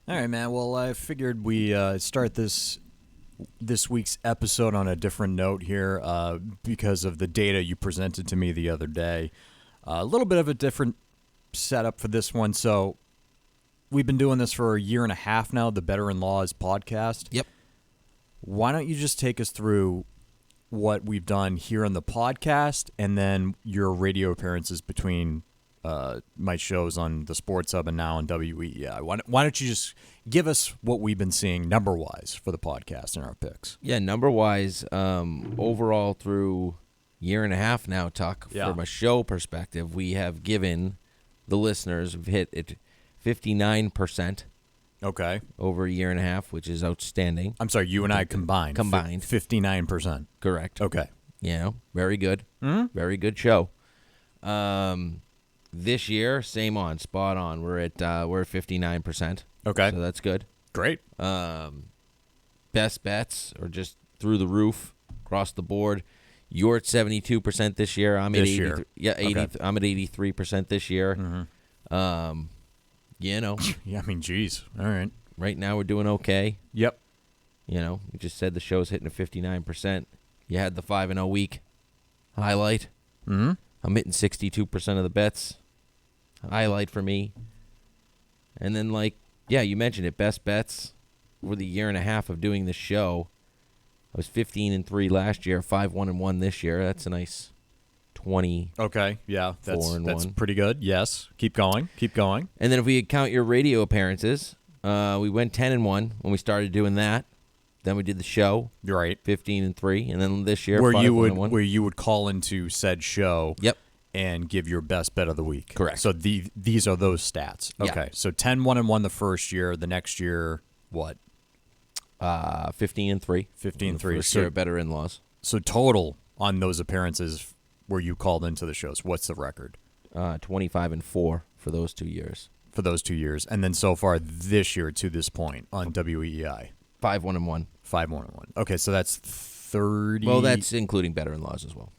All right, man. Well, I figured we start this week's episode on a different note here because of the data you presented to me the other day. A little bit of a different setup for this one. So we've been doing this for a year and a half now, the Bettor In-Laws podcast. Yep. Why don't you just take us through what we've done here on the podcast and then your radio appearances between my shows on the Sports Hub and now on WEEI. Why don't you just give us what we've been seeing number-wise for the podcast and our picks? Yeah, number-wise, overall through year and a half now, Tuck, from a show perspective, we have given the listeners, we've hit it 59%. Okay. Over a year and a half, which is outstanding. I'm sorry, you and I combined. 59%. Correct. Okay. Very good. Mm-hmm. Very good show. This year, same on, spot on. We're at 59%. Okay. So that's good. Great. Best bets are just through the roof, across the board. You're at 72% this year. I'm this at 80. Year. Yeah, 80. Okay. I'm at 83% this year. Mm-hmm. Yeah, I mean, geez. All right. Right now we're doing okay. Yep. You just said the show's hitting at 59%. You had the 5-0 week highlight. Mm-hmm. I'm hitting 62% of the bets. Highlight for me. And then, you mentioned it, best bets over the year and a half of doing this show. I was 15-3 last year, 5-1-1 this year. That's a nice 20. Okay, yeah, that's 4-1. pretty good. Yes, keep going. And then if we count your radio appearances, we went 10-1 when we started doing that. Then we did the show. You're right. 15-3, and then this year where 5-1-1. you would call into said show. Yep. And give your best bet of the week. Correct. So these are those stats. Okay. Yeah. So 10-1-1 the first year. The next year, what? 15-3. 15-3. First year at Bettor In-Laws. So total on those appearances where you called into the shows, what's the record? 25-4 for those 2 years. For those 2 years. And then so far this year to this point on WEEI. 5-1-1. 5-1-1. Okay, so that's 30. Well, that's including Bettor In-Laws as well.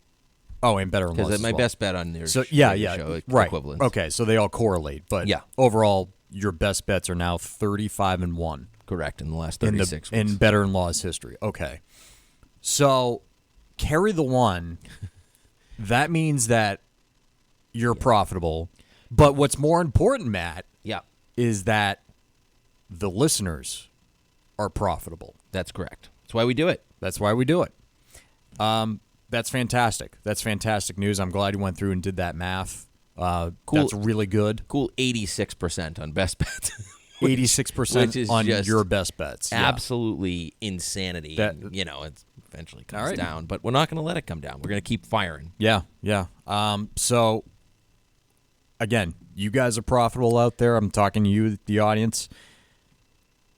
Oh, and Bettor In-Laws. Because my best bet on their show right. equivalents. Okay, so they all correlate. But overall, your best bets are now 35-1. Correct, in the last 36 weeks. In Bettor In-Laws history. Okay. So, carry the one. That means that you're profitable. But what's more important, Matt, is that the listeners are profitable. That's correct. That's why we do it. That's fantastic. That's fantastic news. I'm glad you went through and did that math. Cool. That's really good. Cool 86% on best bets. 86% on your best bets. Absolutely insanity. And, it eventually comes down. But we're not going to let it come down. We're going to keep firing. Yeah. So, again, you guys are profitable out there. I'm talking to you, the audience.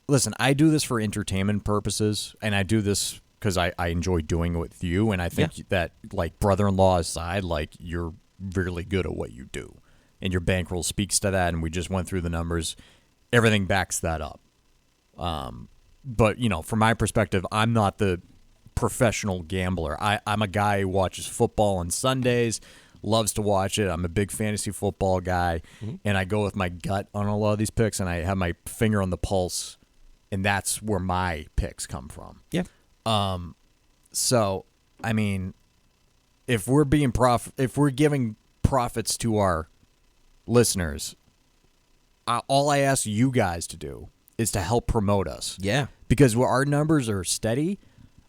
Listen, I do this for entertainment purposes, and I do this because I enjoy doing it with you, and I think that, brother-in-law aside, you're really good at what you do. And your bankroll speaks to that, and we just went through the numbers. Everything backs that up. But, from my perspective, I'm not the professional gambler. I'm a guy who watches football on Sundays, loves to watch it. I'm a big fantasy football guy, and I go with my gut on a lot of these picks, and I have my finger on the pulse, and that's where my picks come from. Yeah. So, I mean, if we're giving profits to our listeners, all I ask you guys to do is to help promote us. Yeah. Because our numbers are steady,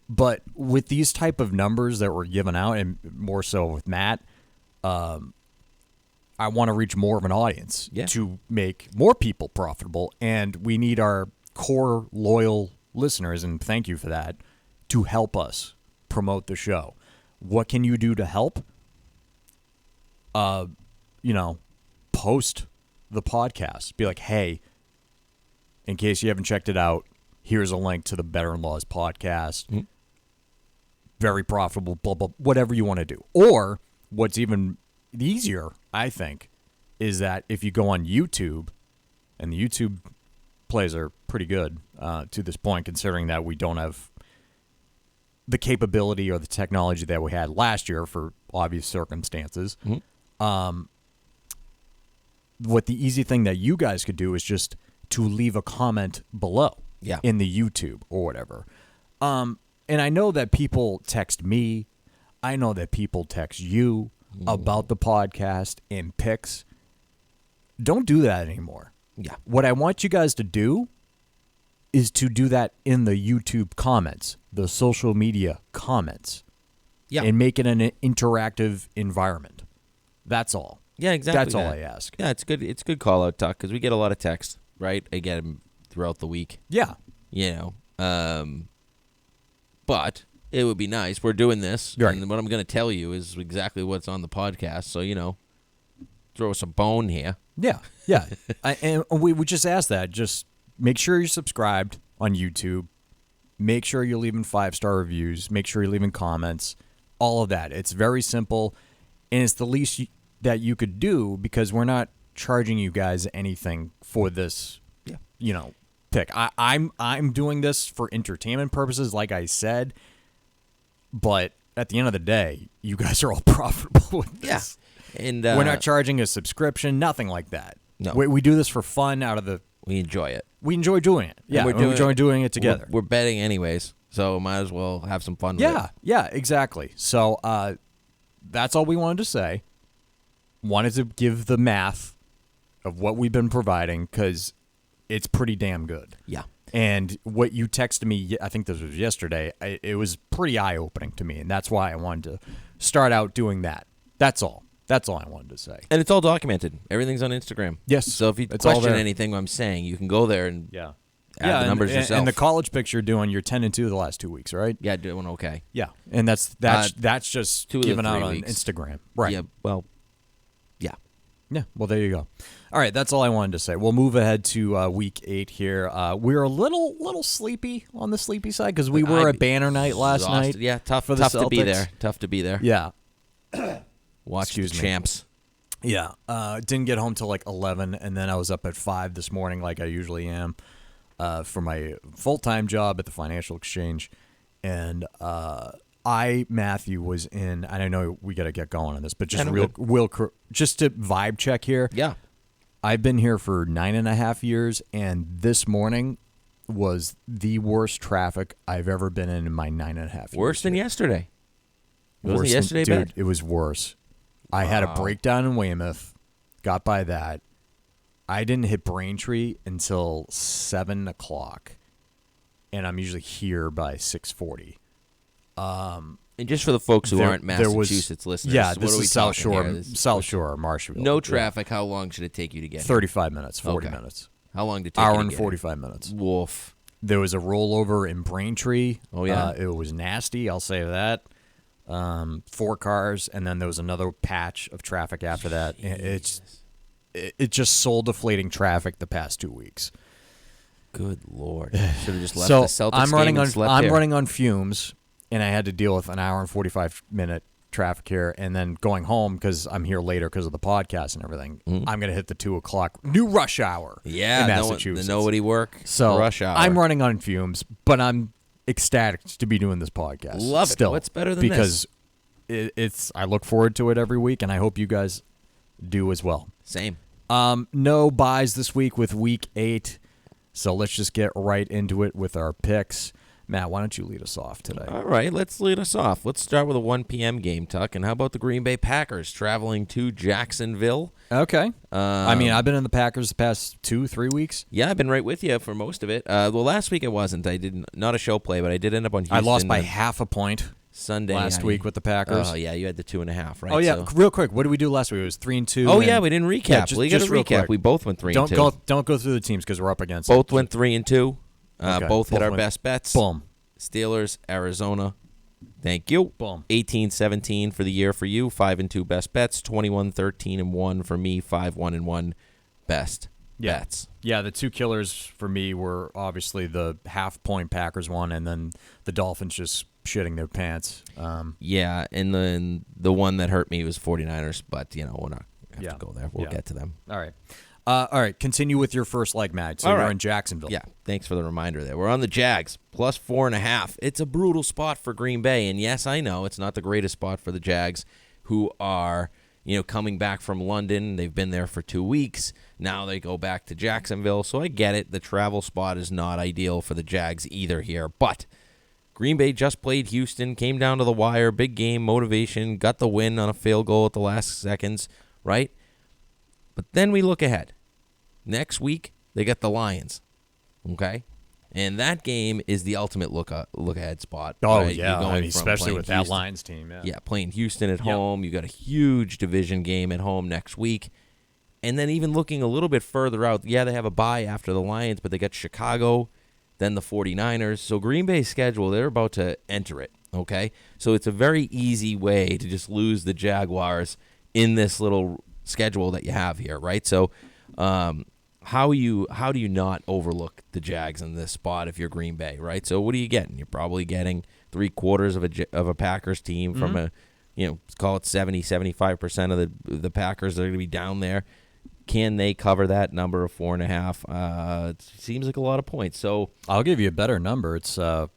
but with these type of numbers that we're giving out, and more so with Matt, I want to reach more of an audience to make more people profitable, and we need our core loyal listeners, and thank you for that, to help us promote the show. What can you do to help? Post the podcast. Be like, hey, in case you haven't checked it out, here's a link to the Bettor In-Laws podcast. Mm-hmm. Very profitable, blah, blah, whatever you want to do. Or what's even easier, I think, is that if you go on YouTube, and the YouTube plays are pretty good to this point, considering that we don't have the capability or the technology that we had last year for obvious circumstances. Mm-hmm. What the easy thing that you guys could do is just to leave a comment below in the YouTube or whatever. And I know that people text me. I know that people text you about the podcast and picks. Don't do that anymore. Yeah. What I want you guys to do is to do that in the YouTube comments, the social media comments. Yeah. And make it an interactive environment. That's all. Yeah, exactly. That's all I ask. Yeah, it's good. It's good call out, Tuck, because we get a lot of text, right? I get them throughout the week. Yeah. You know, but it would be nice. We're doing this, right. And what I'm going to tell you is exactly what's on the podcast. So, you know, throw us a bone here. Yeah, yeah. And we just ask that. Just make sure you're subscribed on YouTube. Make sure you're leaving 5-star reviews. Make sure you're leaving comments. All of that. It's very simple, and it's the least that you could do because we're not charging you guys anything for this. Yeah. You know, pick. I'm doing this for entertainment purposes, like I said. But at the end of the day, you guys are all profitable with this. Yeah. And we're not charging a subscription, nothing like that. No. We do this for fun out of the... We enjoy it. We enjoy doing it. Yeah, we enjoy doing it together. We're betting anyways, so might as well have some fun with it. Yeah, exactly. So that's all we wanted to say. Wanted to give the math of what we've been providing because it's pretty damn good. Yeah. And what you texted me, I think this was yesterday, it was pretty eye-opening to me, and that's why I wanted to start out doing that. That's all. That's all I wanted to say. And it's all documented. Everything's on Instagram. Yes. So if you question anything I'm saying, you can go there and add the numbers yourself. And the college picks you're doing, you're 10-2 the last 2 weeks, right? Yeah, doing okay. Yeah. And that's just given out on Instagram. Right. Yeah, well, yeah. Yeah, well, there you go. All right, that's all I wanted to say. We'll move ahead to week 8 here. We're a little sleepy on the sleepy side because we were at banner night last night. Yeah, tough for the to be Celtics. there. Tough to be there. Yeah. Watch the champs. Yeah. Didn't get home till like 11, and then I was up at 5 this morning like I usually am for my full-time job at the financial exchange. And Matthew was in, and I know we got to get going on this, but just just to vibe check here. Yeah. I've been here for 9.5 years, and this morning was the worst traffic I've ever been in my 9.5 years. Worse than yesterday. Wasn't yesterday dude, bad? It was worse. I had a breakdown in Weymouth, got by that. I didn't hit Braintree until 7 o'clock, and I'm usually here by 6:40. And just for the folks who aren't Massachusetts listeners, this is South Shore, Marshville. No traffic. How long should it take you to get 35 minutes, 40 minutes. How long did it take you to Hour and get 45 minutes. Woof. There was a rollover in Braintree. Oh, yeah? It was nasty, I'll say that. 4 cars, and then there was another patch of traffic after that. It's just soul-deflating traffic the past 2 weeks. Good Lord. Should have just left the Celtics game and slept I'm running on fumes, and I had to deal with an hour and 45-minute traffic here, and then going home because I'm here later because of the podcast and everything. Mm-hmm. I'm going to hit the 2 o'clock new rush hour in Massachusetts. The nobody work rush hour. I'm running on fumes, but I'm ecstatic to be doing this podcast. Love it. Still, What's better than this? Because I look forward to it every week, and I hope you guys do as well. Same. No buys this week with week 8, so let's just get right into it with our picks. Matt, why don't you lead us off today? All right, let's lead us off. Let's start with a 1 p.m. game, Tuck. And how about the Green Bay Packers traveling to Jacksonville? Okay. I mean, I've been in the Packers the past 2-3 weeks. Yeah, I've been right with you for most of it. Well, last week I wasn't. I did not a show play, but I did end up on Houston. I lost by half a point Sunday last week with the Packers. Oh, yeah, you had the 2.5, right? Oh, yeah, real quick. What did we do last week? It was 3-2. Oh, yeah, we didn't recap. Yeah, just real recap. Quick. We both went 3-2. Don't go through the teams because we're up against both went 3-2. Okay. Both hit our best bets. Boom. Steelers, Arizona. Thank you. Boom. 18-17 for the year for you. 5-2 best bets. 21-13-1 for me. 5-1-1 best bets. Yeah, the 2 killers for me were obviously the half-point Packers one, and then the Dolphins just shitting their pants. Yeah, and then the one that hurt me was 49ers, but we're not going to have to go there. We'll get to them. All right. Continue with your first leg, Matt. So you're in Jacksonville. Yeah, thanks for the reminder there. We're on the Jags, plus 4.5. It's a brutal spot for Green Bay, and yes, I know it's not the greatest spot for the Jags, who are, coming back from London. They've been there for 2 weeks. Now they go back to Jacksonville. So I get it. The travel spot is not ideal for the Jags either here. But Green Bay just played Houston, came down to the wire, big game, motivation, got the win on a field goal at the last seconds, right? But then we look ahead. Next week, they get the Lions, okay? And that game is the ultimate look ahead spot. Oh, right? yeah, especially with Houston, that Lions team. Yeah, playing Houston at home. You got a huge division game at home next week. And then even looking a little bit further out, they have a bye after the Lions, but they got Chicago, then the 49ers. So Green Bay's schedule, they're about to enter it, okay? So it's a very easy way to just lose the Jaguars in this little schedule that you have here, right? So how do you not overlook the Jags in this spot if you're Green Bay, right? So what are you getting? You're probably getting 3/4 of a Packers team from a, call it 75% of the Packers that are going to be down there. Can they cover that number of 4.5? It seems like a lot of points. So I'll give you a better number. It's 4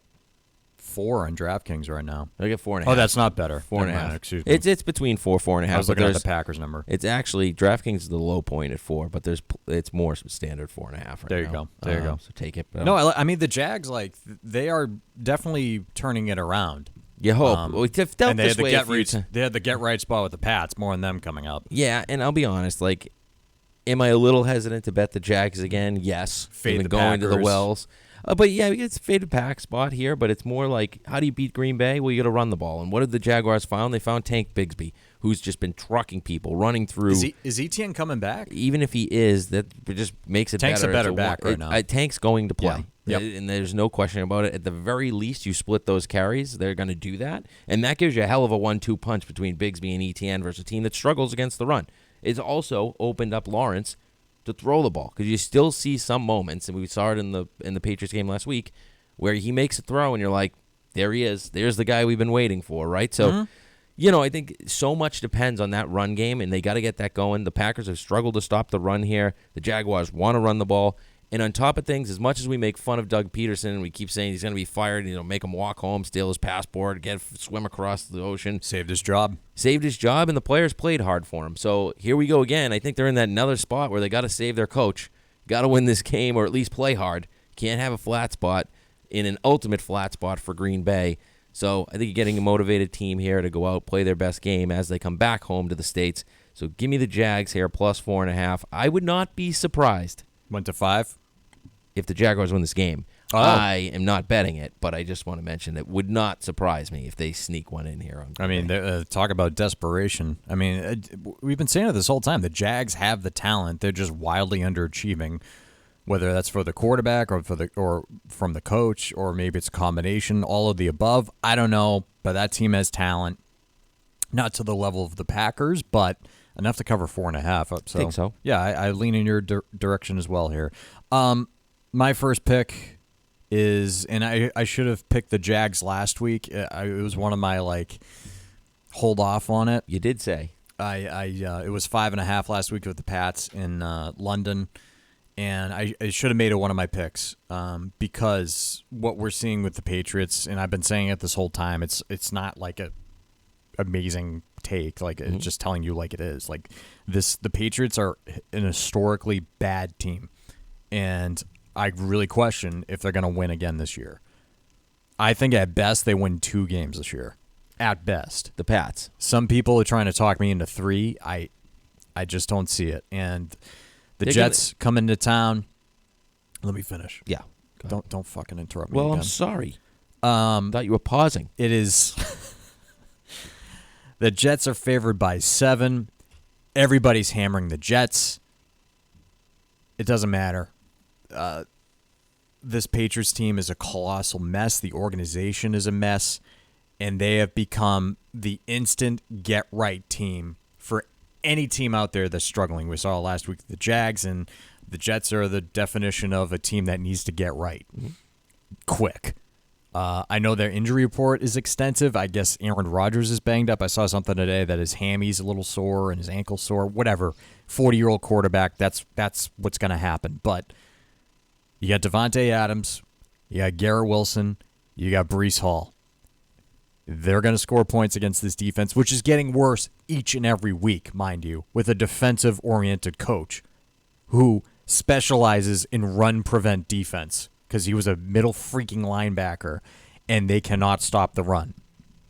on DraftKings right now. I get 4.5. Oh, that's not better. 4.5. Excuse me. It's between 4.5. I was looking at the Packers number. It's actually DraftKings is the low point at 4, but it's more standard 4.5 right There you now. go. There you go. So take it. No, I mean the Jags, they are definitely turning it around. You hope. They've dealt And they this had way a few times. they had the get right spot with the Pats. More on them coming up. Yeah, and I'll be honest. Am I a little hesitant to bet the Jags again? Yes. Fade Even the going to the Packers. Wells. But yeah, it's a faded pack spot here, but it's more like, how do you beat Green Bay? Well, you got to run the ball. And what did the Jaguars found? They found Tank Bigsby, who's just been trucking people, running through. Is Etienne coming back? Even if he is, that just makes it Tank's better. a better back right now. Tank's going to play. Yeah. Yep. And there's no question about it. At the very least, you split those carries. They're going to do that. And that gives you a hell of a 1-2 punch between Bigsby and Etienne versus a team that struggles against the run. It's also opened up Lawrence to throw the ball, because you still see some moments, and we saw it in the Patriots game last week, where he makes a throw and you're like, there he is. There's the guy we've been waiting for, right? So, I think so much depends on that run game, and they got to get that going. The Packers have struggled to stop the run here. The Jaguars want to run the ball. And on top of things, as much as we make fun of Doug Peterson, and we keep saying he's going to be fired, make him walk home, steal his passport, swim across the ocean. Saved his job, and the players played hard for him. So here we go again. I think they're in that another spot where they got to save their coach, got to win this game, or at least play hard. Can't have a flat spot in an ultimate flat spot for Green Bay. So I think you're getting a motivated team here to go out, play their best game as they come back home to the States. So give me the Jags here, plus 4.5. I would not be surprised. went to 5. If the Jaguars win this game. Oh. I am not betting it, but I just want to mention it would not surprise me if they sneak one in here. I mean, talk about desperation. I mean, we've been saying it this whole time. The Jags have the talent. They're just wildly underachieving, whether that's for the quarterback or from the coach, or maybe it's a combination, all of the above. I don't know, but that team has talent. Not to the level of the Packers, but enough to cover 4.5. So, I think so. Yeah, I lean in your direction as well here. My first pick is, and I should have picked the Jags last week. It was one of my hold off on it. You did say. It was 5.5 last week with the Pats in London, and I should have made it one of my picks because what we're seeing with the Patriots, and I've been saying it this whole time, it's not like a amazing take, it's just telling you like it is. The Patriots are an historically bad team, and I really question if they're going to win again this year. I think at best they win 2 games this year. At best. The Pats. Some people are trying to talk me into 3. I just don't see it. And the Jets come into town. Let me finish. Yeah. Don't fucking interrupt me Well, again. I'm sorry. Thought you were pausing. It is. The Jets are favored by 7. Everybody's hammering the Jets. It doesn't matter. This Patriots team is a colossal mess. The organization is a mess, and they have become the instant get-right team for any team out there that's struggling. We saw last week the Jags, and the Jets are the definition of a team that needs to get right quick. I know their injury report is extensive. I guess Aaron Rodgers is banged up. I saw something today that his hammy's a little sore and his ankle sore. Whatever. 40-year-old quarterback, that's what's going to happen. But you got Devontae Adams, you got Garrett Wilson, you got Breece Hall. They're going to score points against this defense, which is getting worse each and every week, mind you, with a defensive-oriented coach who specializes in run-prevent defense because he was a middle freaking linebacker, and they cannot stop the run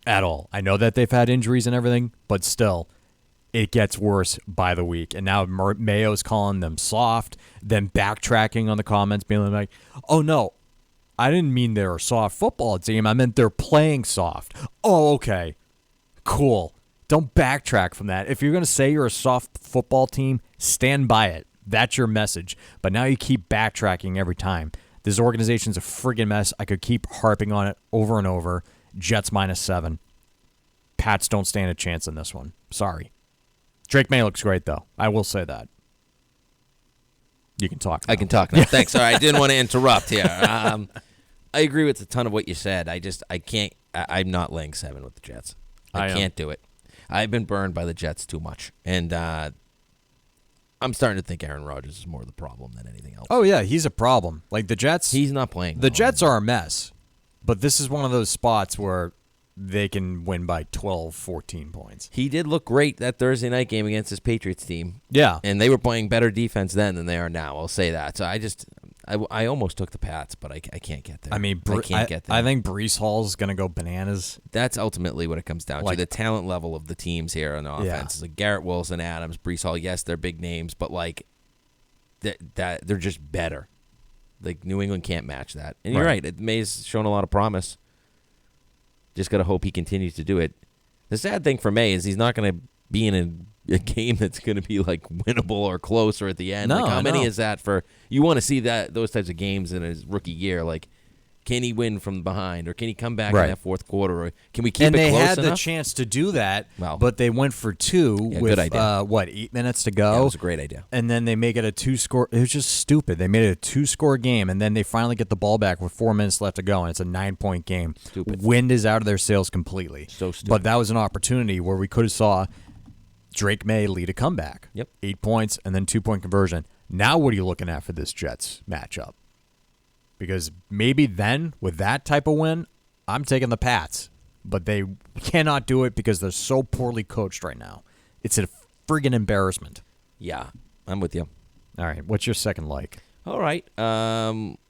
at all. I know that they've had injuries and everything, but still, it gets worse by the week. And now Mayo's calling them soft, then backtracking on the comments, being like, oh, no, I didn't mean they're a soft football team. I meant they're playing soft. Oh, okay. Cool. Don't backtrack from that. If you're going to say you're a soft football team, stand by it. That's your message. But now you keep backtracking every time. This organization's a friggin' mess. I could keep harping on it over and over. Jets -7. Pats don't stand a chance in this one. Sorry. Drake May looks great, though. I will say that. You can talk now. I can talk now. Thanks. Sorry, I didn't want to interrupt here. I agree with a ton of what you said. I can't. I'm not laying 7 with the Jets. I can't do it. I've been burned by the Jets too much, and I'm starting to think Aaron Rodgers is more the problem than anything else. Oh yeah, he's a problem. Like the Jets, he's not playing. The Jets are a mess, but this is one of those spots where they can win by 12, 14 points. He did look great that Thursday night game against his Patriots team. Yeah. And they were playing better defense then than they are now. I'll say that. So I almost took the Pats, but I can't get there. I mean, I can't get there. I think Breece Hall's going to go bananas. That's ultimately what it comes down to. The talent level of the teams here on the offense. Yeah. Like Garrett Wilson, Adams, Breece Hall, yes, they're big names, but like that they're just better. Like New England can't match that. And you're right. May's shown a lot of promise. Just got to hope he continues to do it. The sad thing for May is he's not going to be in a game that's going to be like winnable or close or at the end. No, like how many is that for? You want to see those types of games in his rookie year. Like, can he win from behind, or can he come back in that fourth quarter, or can we keep it close enough? And they had the chance to do that, but they went for 2 with 8 minutes to go. Yeah, it was a great idea. And then they make it a 2-score. It was just stupid. They made it a 2-score game, and then they finally get the ball back with 4 minutes left to go, and it's a 9-point game. Stupid. Wind is out of their sails completely. So stupid. But that was an opportunity where we could have saw Drake May lead a comeback. Yep. 8 points and then 2-point conversion. Now what are you looking at for this Jets matchup? Because maybe then, with that type of win, I'm taking the Pats. But they cannot do it because they're so poorly coached right now. It's a friggin' embarrassment. Yeah, I'm with you. All right, what's your second like? All right,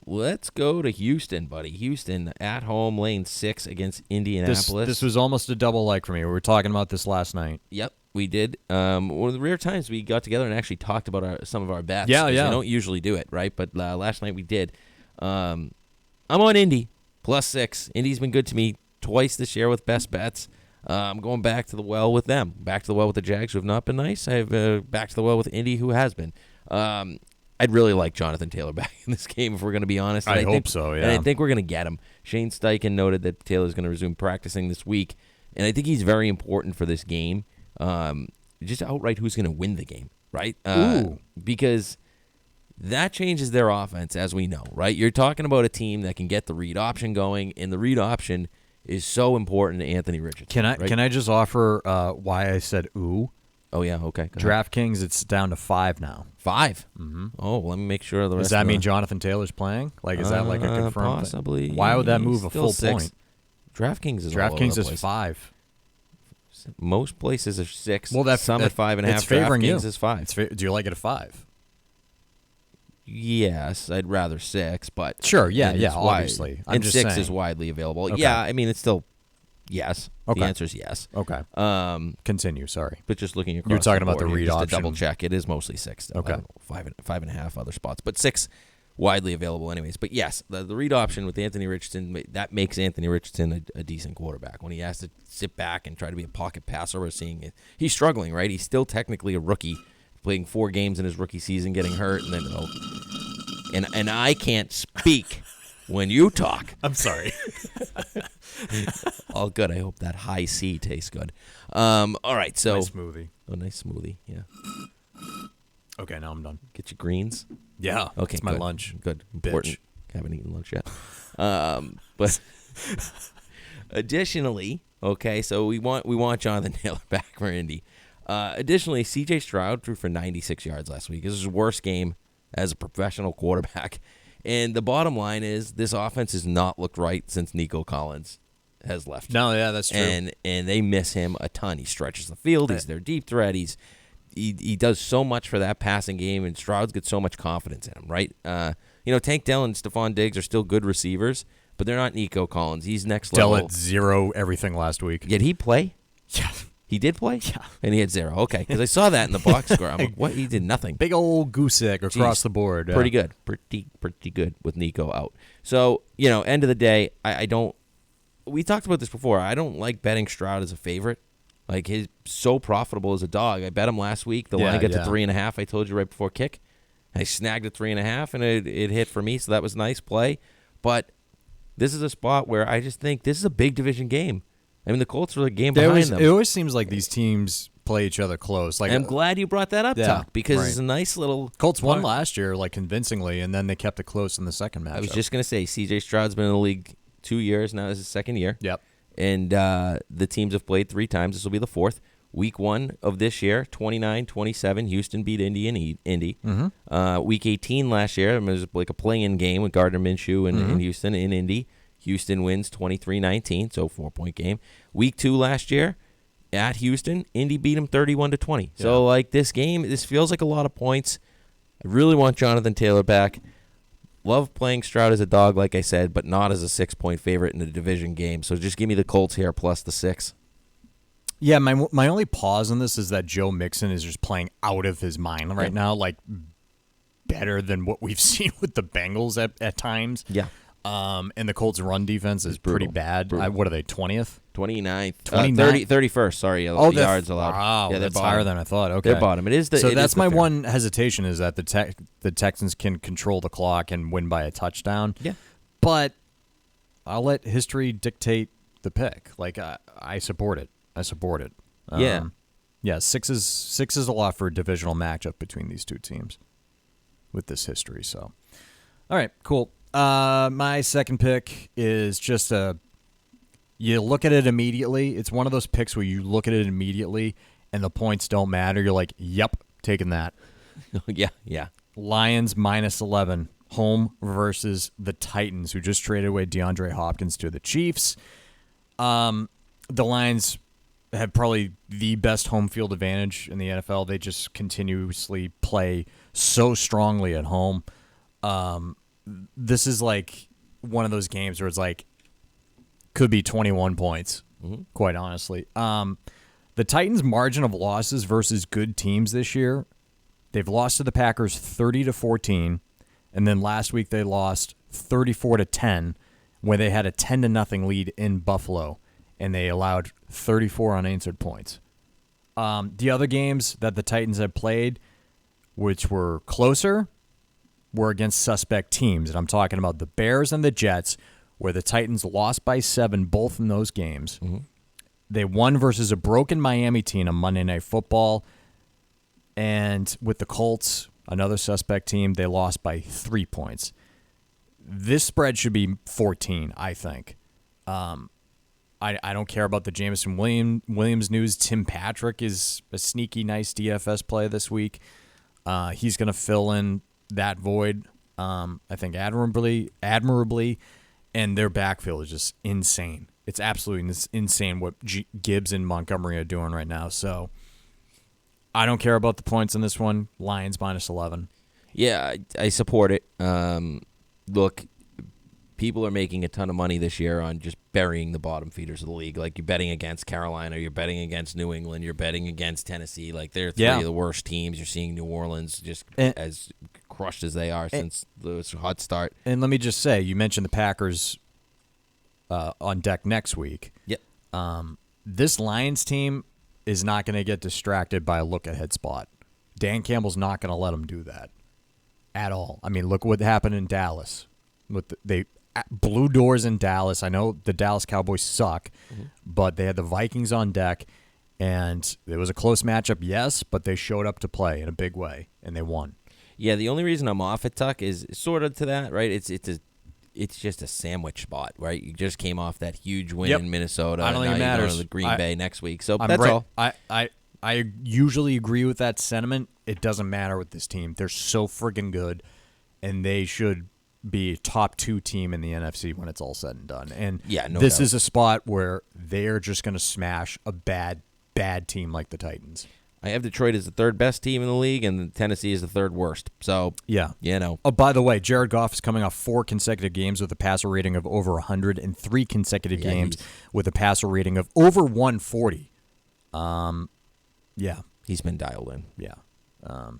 let's go to Houston, buddy. Houston at home, laying 6 against Indianapolis. This was almost a double like for me. We were talking about this last night. Yep, we did. One of the rare times we got together and actually talked about some of our bets. Yeah. We don't usually do it, right? But last night we did. I'm on Indy, +6. Indy's been good to me twice this year with best bets. I'm going back to the well with them. Back to the well with the Jags, who have not been nice. I have back to the well with Indy, who has been. I'd really like Jonathan Taylor back in this game, if we're going to be honest. I hope so, yeah. And I think we're going to get him. Shane Steichen noted that Taylor's going to resume practicing this week, and I think he's very important for this game. Just outright who's going to win the game, right? Because that changes their offense, as we know, right? You're talking about a team that can get the read option going, and the read option is so important to Anthony Richardson. Can I just offer why I said ooh? Oh, yeah, okay. DraftKings, it's down to 5 now. 5? Mm-hmm. Oh, let me make sure the rest. Does that mean Jonathan Taylor's playing? Like, is that like a confirmed possibly thing? Why would that move a full 6. point? DraftKings is 5. Most places are 6. Well, some at 5.5. It's favoring DraftKings you. is 5. Do you like it at 5? Yes, I'd rather 6, but sure, obviously. I'm and just 6 saying. is widely available. Okay. Yeah, I mean it's still yes. Okay. The answer is yes. Okay. Continue. Sorry, but just looking across, you're talking about board the read just option. to double check. It is mostly 6. Though. Okay, 5.5 other spots, but 6 widely available anyways. But yes, the read option with Anthony Richardson, that makes Anthony Richardson a decent quarterback. When he has to sit back and try to be a pocket passer, we're seeing it. He's struggling, right? He's still technically a rookie, playing 4 games in his rookie season, getting hurt, and then and I can't speak when you talk. I'm sorry. All good. I hope that high C tastes good. All right, so nice smoothie. Oh, nice smoothie. Yeah. Okay, now I'm done. Get your greens. Yeah. Okay. It's my lunch. Good. Important. Haven't eaten lunch yet. But additionally, okay, so we want Jonathan Taylor back for Indy. Additionally, C.J. Stroud threw for 96 yards last week. This is his worst game as a professional quarterback. And the bottom line is this offense has not looked right since Nico Collins has left. No, yeah, that's true. And they miss him a ton. He stretches the field. He's their deep threat. He does so much for that passing game, and Stroud's got so much confidence in him, right? Tank Dell and Stephon Diggs are still good receivers, but they're not Nico Collins. He's next Dell level. at 0 everything last week. Did he play? Yeah. He did play? Yeah. And he had 0. Okay, because I saw that in the box score. I'm like, what? He did nothing. Big old goose egg across the board. Yeah. Pretty good. Pretty good with Nico out. So, end of the day, I don't – we talked about this before. I don't like betting Stroud as a favorite. Like, he's so profitable as a dog. I bet him last week. The line got to 3.5. I told you right before kick. I snagged at 3.5, and it hit for me, so that was a nice play. But this is a spot where I just think this is a big division game. I mean, the Colts are a game behind them. It always seems like these teams play each other close. Like, I'm glad you brought that up, Tuck, because it's a nice little... Colts won last year, like, convincingly, and then they kept it close in the second match. I was just going to say, C.J. Stroud's been in the league 2 years. Now this is his second year. Yep. And the teams have played 3 times. This will be the 4th. Week 1 of this year, 29-27, Houston beat Indy in Indy. Mm-hmm. Week 18 last year, it was like a play-in game with Gardner Minshew and Houston in Indy. Houston wins 23-19, so 4-point game. Week 2 last year at Houston, Indy beat them 31-20. Yeah. So, like, this game, this feels like a lot of points. I really want Jonathan Taylor back. Love playing Stroud as a dog, like I said, but not as a 6-point favorite in a division game. So just give me the Colts here plus the 6. Yeah, my only pause on this is that Joe Mixon is just playing out of his mind right now, like better than what we've seen with the Bengals at times. Yeah. And the Colts' run defense is pretty bad. What are they, 20th? 29th. 31st, sorry. The yards allowed. Wow, yeah, that's bottom. higher than I thought. Okay. They're bottom. That's my one hesitation is that the Texans can control the clock and win by a touchdown. Yeah. But I'll let history dictate the pick. Like, I support it. Yeah. Yeah, 6 is a lot for a divisional matchup between these two teams with this history. So, all right, cool. My second pick is just you look at it immediately. It's one of those picks where you look at it immediately and the points don't matter. You're like, yep, taking that. Yeah. Lions -11, home versus the Titans, who just traded away DeAndre Hopkins to the Chiefs. The Lions have probably the best home field advantage in the NFL. They just continuously play so strongly at home. This is like one of those games where it's like could be 21 points, quite honestly. The Titans' margin of losses versus good teams this year, they've lost to the Packers 30-14, and then last week they lost 34-10, where they had a 10-0 lead in Buffalo, and they allowed 34 unanswered points. The other games that the Titans have played, which were closer, were against suspect teams, and I'm talking about the Bears and the Jets, where the Titans lost by 7 both in those games. Mm-hmm. They won versus a broken Miami team on Monday Night Football, and with the Colts, another suspect team, they lost by 3 points. This spread should be 14, I think. I don't care about the Jameson Williams news. Tim Patrick is a sneaky, nice DFS play this week. He's going to fill in that void, I think, admirably, and their backfield is just insane. It's absolutely insane what Gibbs and Montgomery are doing right now. So I don't care about the points in this one. Lions -11. Yeah, I support it. Look, people are making a ton of money this year on just burying the bottom feeders of the league. Like, you're betting against Carolina, you're betting against New England, you're betting against Tennessee. Like, they're 3 of the worst teams. You're seeing New Orleans just as crushed as they are since the hot start. And let me just say, you mentioned the Packers on deck next week. Yep. This Lions team is not going to get distracted by a look-ahead spot. Dan Campbell's not going to let them do that at all. I mean, look what happened in Dallas. They blew doors in Dallas. I know the Dallas Cowboys suck, but they had the Vikings on deck, and it was a close matchup, yes, but they showed up to play in a big way, and they won. Yeah, the only reason I'm off at Tuck is sort of to that, right? It's just a sandwich spot, right? You just came off that huge win in Minnesota. I don't think it matters. You're going to the Green Bay next week, so that's all. I usually agree with that sentiment. It doesn't matter with this team. They're so friggin' good, and they should be a top 2 team in the NFC when it's all said and done. And No this doubt. is a spot where they're just going to smash a bad team like the Titans. I have Detroit as the third best team in the league, and Tennessee is the third worst. So, yeah. Oh, by the way, Jared Goff is coming off 4 consecutive games with a passer rating of over 100 and 3 consecutive games with a passer rating of over 140. He's been dialed in. Yeah.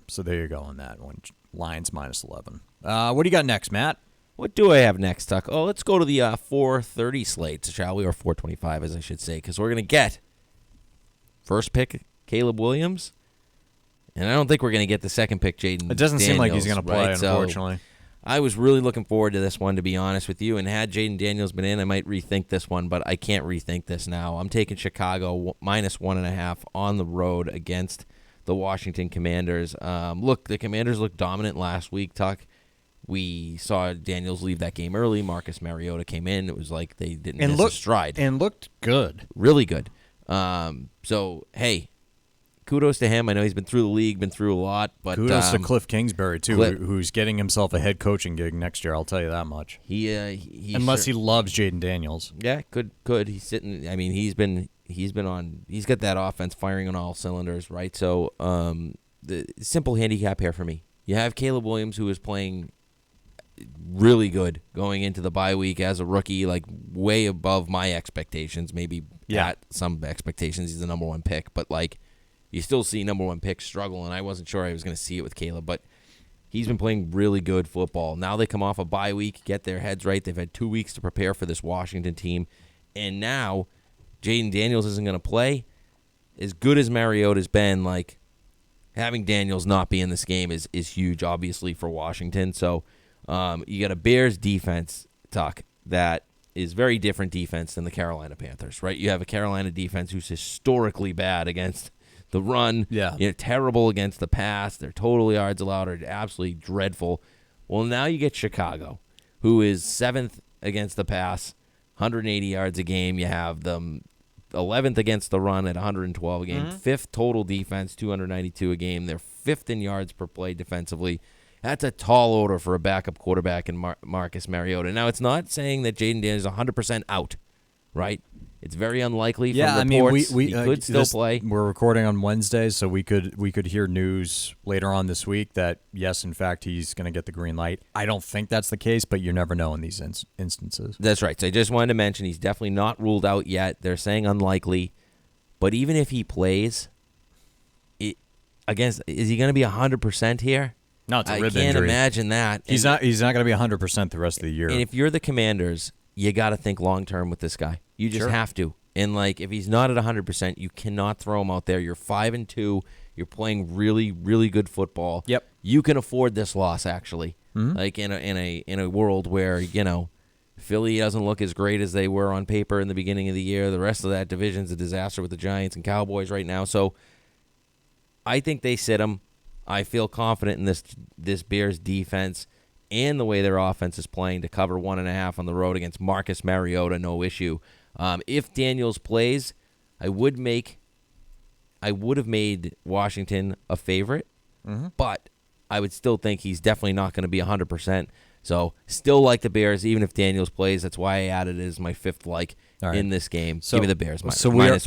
So there you go on that one. Lions -11. What do you got next, Matt? What do I have next, Tuck? Oh, let's go to the 4:30 slate, shall we? Or 4:25, as I should say, because we're going to get first pick Caleb Williams, and I don't think we're going to get the second pick Jaden It doesn't seem like he's going to play, right? unfortunately. So I was really looking forward to this one, to be honest with you, and had Jaden Daniels been in, I might rethink this one, but I can't rethink this now. I'm taking Chicago -1.5 on the road against the Washington Commanders. Look, the Commanders looked dominant last week, Tuck. We saw Daniels leave that game early. Marcus Mariota came in. It was like they didn't miss a stride. And looked good. Really good. So, hey, kudos to him. I know he's been through the league, been through a lot. But kudos to Cliff Kingsbury, too, who's getting himself a head coaching gig next year, I'll tell you that much. Unless he loves Jaden Daniels. Yeah, could. He's sitting. I mean, he's got that offense firing on all cylinders, right? So, the simple handicap here for me. You have Caleb Williams, who is playing really good going into the bye week as a rookie, like way above my expectations, maybe at some expectations. He's the number 1 pick, but like you still see number 1 pick struggle, and I wasn't sure I was going to see it with Caleb, but he's been playing really good football. Now they come off a bye week, get their heads right. They've had 2 weeks to prepare for this Washington team, and now Jaden Daniels isn't going to play. As good as Mariota's been, like having Daniels not be in this game is huge, obviously, for Washington. So you got a Bears defense, Tuck, that is very different defense than the Carolina Panthers, right? You have a Carolina defense who's historically bad against the run. Yeah. Terrible against the pass. Their total yards allowed are absolutely dreadful. Well, now you get Chicago, who is 7th against the pass, 180 yards a game. You have them 11th against the run at 112 a game. 5th total defense, 292 a game. They're 5th in yards per play defensively. That's a tall order for a backup quarterback in Marcus Mariota. Now, it's not saying that Jaden Daniels is 100% out, right? It's very unlikely from reports. We he could still play. We're recording on Wednesday, so we could hear news later on this week that, yes, in fact, he's going to get the green light. I don't think that's the case, but you never know in these instances. That's right. So I just wanted to mention he's definitely not ruled out yet. They're saying unlikely. But even if he plays, is he going to be 100% here? No, it's a rib injury. I can't imagine that. He's not going to be 100% the rest of the year. And if you're the Commanders, you got to think long-term with this guy. You just have to. And, like, if he's not at 100%, you cannot throw him out there. You're 5-2. You're playing really, really good football. Yep. You can afford this loss, actually. Mm-hmm. Like, in a world where, Philly doesn't look as great as they were on paper in the beginning of the year. The rest of that division's a disaster with the Giants and Cowboys right now. So I think they sit him. I feel confident in this Bears defense and the way their offense is playing to cover 1.5 on the road against Marcus Mariota, no issue. If Daniels plays, I would have made Washington a favorite, but I would still think he's definitely not going to be 100%. So still like the Bears, even if Daniels plays. That's why I added it as my 5th like in this game. So, give me the Bears.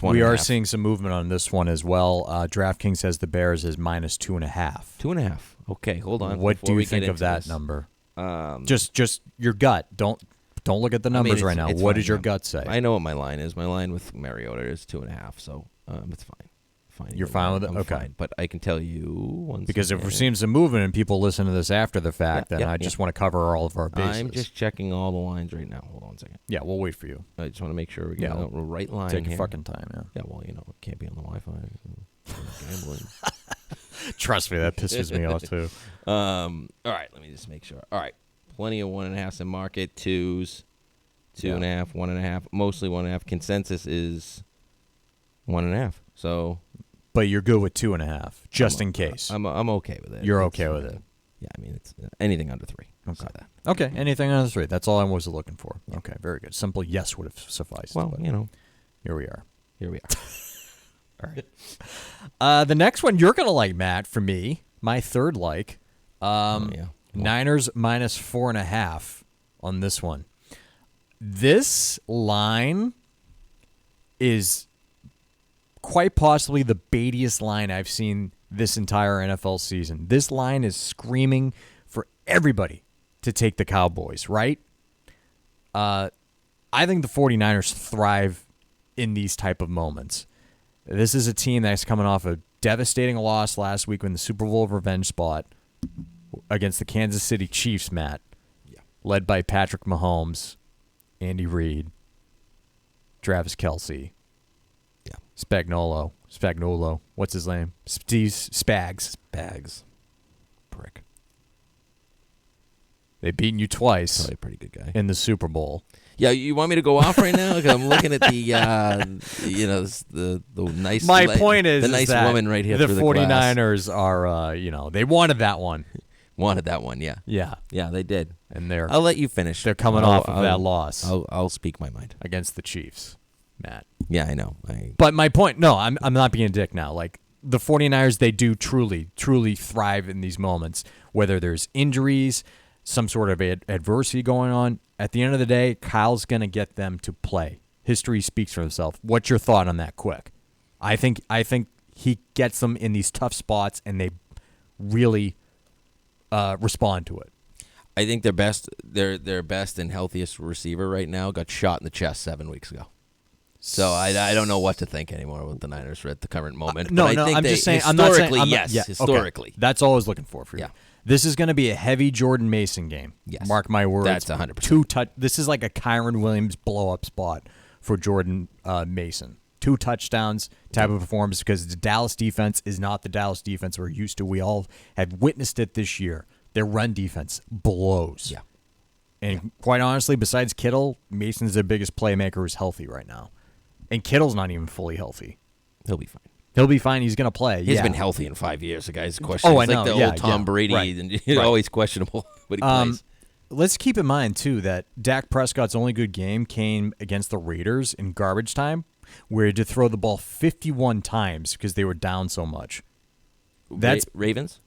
We are seeing some movement on this one as well. DraftKings says the Bears is -2.5. 2.5. Okay, hold on. What do you think of that number? Just your gut. Don't look at the numbers right now. What does your gut say? I know what my line is. My line with Mariota is 2.5, so it's fine. You're fine with it? I'm okay. Fine, but I can tell you because if we're seeing some movement and people listen to this after the fact, then I just want to cover all of our bases. I'm just checking all the lines right now. Hold on a second. Yeah, we'll wait for you. I just want to make sure we get the right line. Take your fucking time, Yeah, well, it can't be on the Wi-Fi. Gambling. Trust me, that pisses me off too. All right, let me just make sure. All right, plenty of 1.5s in market, 2s, 2.5, 1.5, mostly 1.5. Consensus is 1.5. So, but you're good with 2.5, just in case. I'm okay with it. You're okay with it. Yeah, I mean it's anything under 3. Okay. Okay, anything under 3. That's all I was looking for. Okay, very good. Simple yes would have sufficed. Well, here we are. Here we are. All right. The next one you're gonna like, Matt. For me, my 3rd like. Niners minus 4.5 on this one. This line is quite possibly the baitiest line I've seen this entire NFL season. This line is screaming for everybody to take the Cowboys, right? I think the 49ers thrive in these type of moments. This is a team that's coming off a devastating loss last week in the Super Bowl revenge spot against the Kansas City Chiefs, Matt, led by Patrick Mahomes, Andy Reid, Travis Kelce, Spagnuolo, what's his name? Spags. Prick. They've beaten you twice Probably a pretty good guy. in the Super Bowl. Yeah, you want me to go off right now? 'Cause I'm looking at the nice. My point is the nice that woman right here. The through the 49ers are, they wanted that one. wanted that one. Yeah, Yeah, they did. and I'll let you finish. they're coming off of that loss I'll speak my mind against the Chiefs, Matt. Yeah, I know. But my point, no, I'm not being a dick now. Like, the 49ers, they do truly thrive in these moments, whether there's injuries, some sort of adversity going on. At the end of the day, Kyle's going to get them to play. History speaks for itself. What's your thought on that, quick? I think he gets them in these tough spots, and they really respond to it. I think their best and healthiest receiver right now got shot in the chest 7 weeks ago. So I don't know what to think anymore with the Niners at the current moment. No, but I think I'm just saying. Historically, I'm not saying, yes. yeah, Historically, okay. That's all I was looking for you. Yeah. This is going to be a heavy Jordan Mason game. Yes. Mark my words. That's 100%. This is like a Kyron Williams blow-up spot for Jordan Mason. 2 touchdowns type of performance, because the Dallas defense is not the Dallas defense we're used to. We all have witnessed it this year. Their run defense blows. Yeah. And quite honestly, besides Kittle, Mason's their biggest playmaker who's healthy right now. And Kittle's not even fully healthy. he'll be fine. He'll be fine. He's going to play. He's yeah. been healthy in 5 years. The guy's questionable. Oh, I It's know. like the Yeah, old Tom yeah. Brady, Right. and Right. always questionable, but he plays. Let's keep in mind, too, that Dak Prescott's only good game came against the Raiders in garbage time, where he had to throw the ball 51 times because they were down so much. That's Ravens?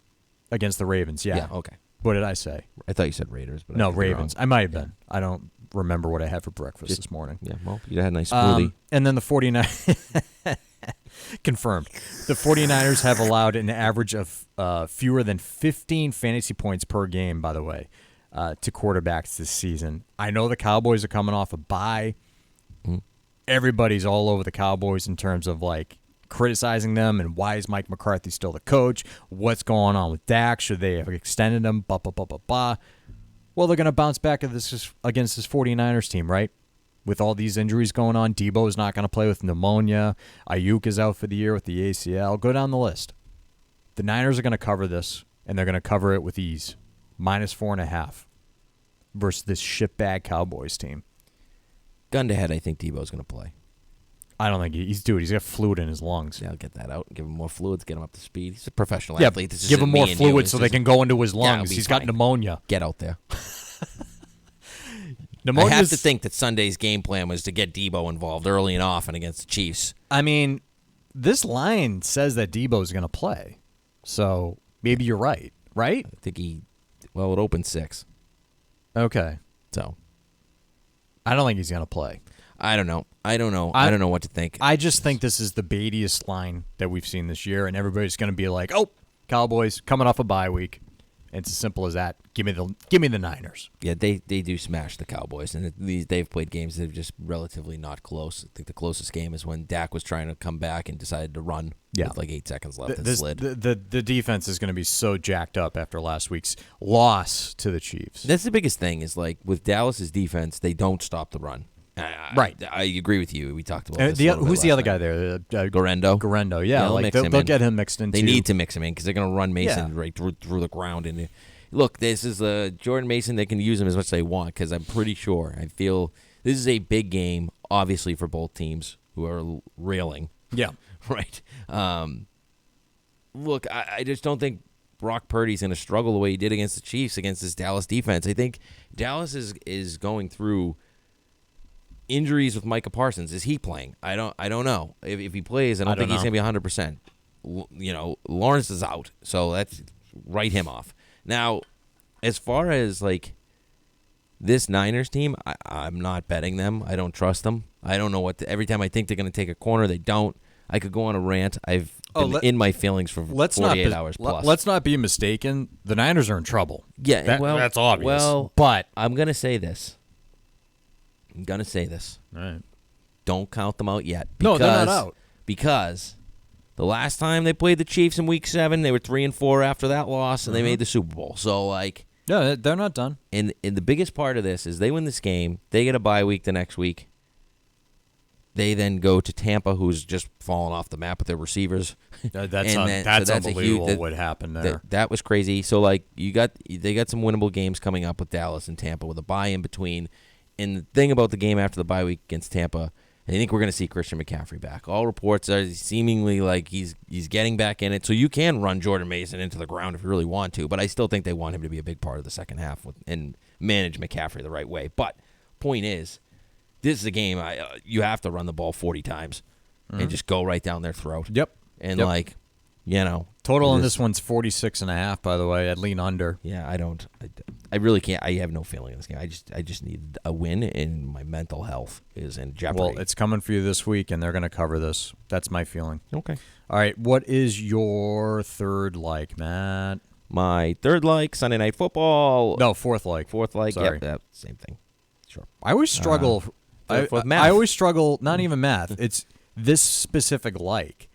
against the Ravens, yeah. Yeah, okay. What did I say? I thought you said Raiders, but No, I could be Ravens. wrong. I might have been. I don't remember what I had for breakfast this morning. Yeah, well, you had a nice smoothie. And then the 49ers confirmed. The 49ers have allowed an average of fewer than 15 fantasy points per game, by the way, to quarterbacks this season. I know the Cowboys are coming off a bye. Mm-hmm. Everybody's all over the Cowboys in terms of like criticizing them and why is Mike McCarthy still the coach? What's going on with Dak? Should they have extended him? Blah, blah, blah, blah, blah. Well, they're going to bounce back against this 49ers team, right? With all these injuries going on, Debo's not going to play with pneumonia. Ayuk is out for the year with the ACL. Go down the list. The Niners are going to cover this, and they're going to cover it with ease. Minus 4.5 versus this shitbag Cowboys team. Gun to head, I think Debo's going to play. I don't think he's got fluid in his lungs. Yeah, I'll get that out. Give him more fluids. Get him up to speed. He's a professional Yeah, athlete. This give isn't him me more and you. fluid This so they isn't- can go into his Yeah, it'll lungs. be He's fine. got pneumonia. Get out there. I Pneumonia's, have to think that Sunday's game plan was to get Debo involved early and often against the Chiefs. I mean, this line says that Debo's going to play. So maybe you're right, right? I think it opened 6. Okay. So I don't think he's going to play. I don't know. I don't know what to think. I just think this is the baitiest line that we've seen this year, and everybody's going to be like, "Oh, Cowboys coming off a bye week." It's as simple as that. Give me the Niners. Yeah, they do smash the Cowboys, and they've played games that are just relatively not close. I think the closest game is when Dak was trying to come back and decided to run with like 8 seconds left and slid. The defense is going to be so jacked up after last week's loss to the Chiefs. That's the biggest thing is like with Dallas's defense, they don't stop the run. Right. I agree with you. We talked about this. Who's the other guy there? Gorendo. Gorendo, yeah. They'll Like mix him they'll in. get him mixed in. They need to mix him in because they're going to run Mason Yeah. right through the ground. And look, this is Jordan Mason. They can use him as much as they want because I'm pretty sure. I feel this is a big game, obviously, for both teams who are railing. Yeah. Right. Look, I just don't think Brock Purdy's going to struggle the way he did against the Chiefs, against this Dallas defense. I think Dallas is going through injuries with Micah Parsons. Is he playing? I don't know. If he plays, I don't think he's going to be 100%. Lawrence is out, so that's write him off. Now, as far as like this Niners team, I'm not betting them. I don't trust them. I don't know every time I think they're going to take a corner, they don't. I could go on a rant. I've been in my feelings for 48 hours plus. Let's not be mistaken. The Niners are in trouble. Yeah, that's obvious. Well, but I'm going to say this. All right. Don't count them out yet. No, they're not out. Because the last time they played the Chiefs in Week 7, they were 3-4 after that loss, and they made the Super Bowl. So, like... Yeah, they're not done. And the biggest part of this is they win this game. They get a bye week the next week. They then go to Tampa, who's just fallen off the map with their receivers. That's unbelievable what happened there. That was crazy. So, like, they got some winnable games coming up with Dallas and Tampa with a bye in between. And the thing about the game after the bye week against Tampa, I think we're going to see Christian McCaffrey back. All reports are seemingly like he's getting back in it. So you can run Jordan Mason into the ground if you really want to, but I still think they want him to be a big part of the second half and manage McCaffrey the right way. But point is, this is a game you have to run the ball 40 times and just go right down their throat. Yep. And like, you know, total on this one's 46.5. By the way, I'd lean under. Yeah, I really can't. I have no feeling in this game. I just need a win, and my mental health is in jeopardy. Well, it's coming for you this week, and they're going to cover this. That's my feeling. Okay. All right. What is your third like, Matt? My third like, Sunday Night Football. No, fourth like. Fourth like. Sorry. Yep, same thing. Sure. I always struggle. With math. I always struggle. Not even math. It's this specific like.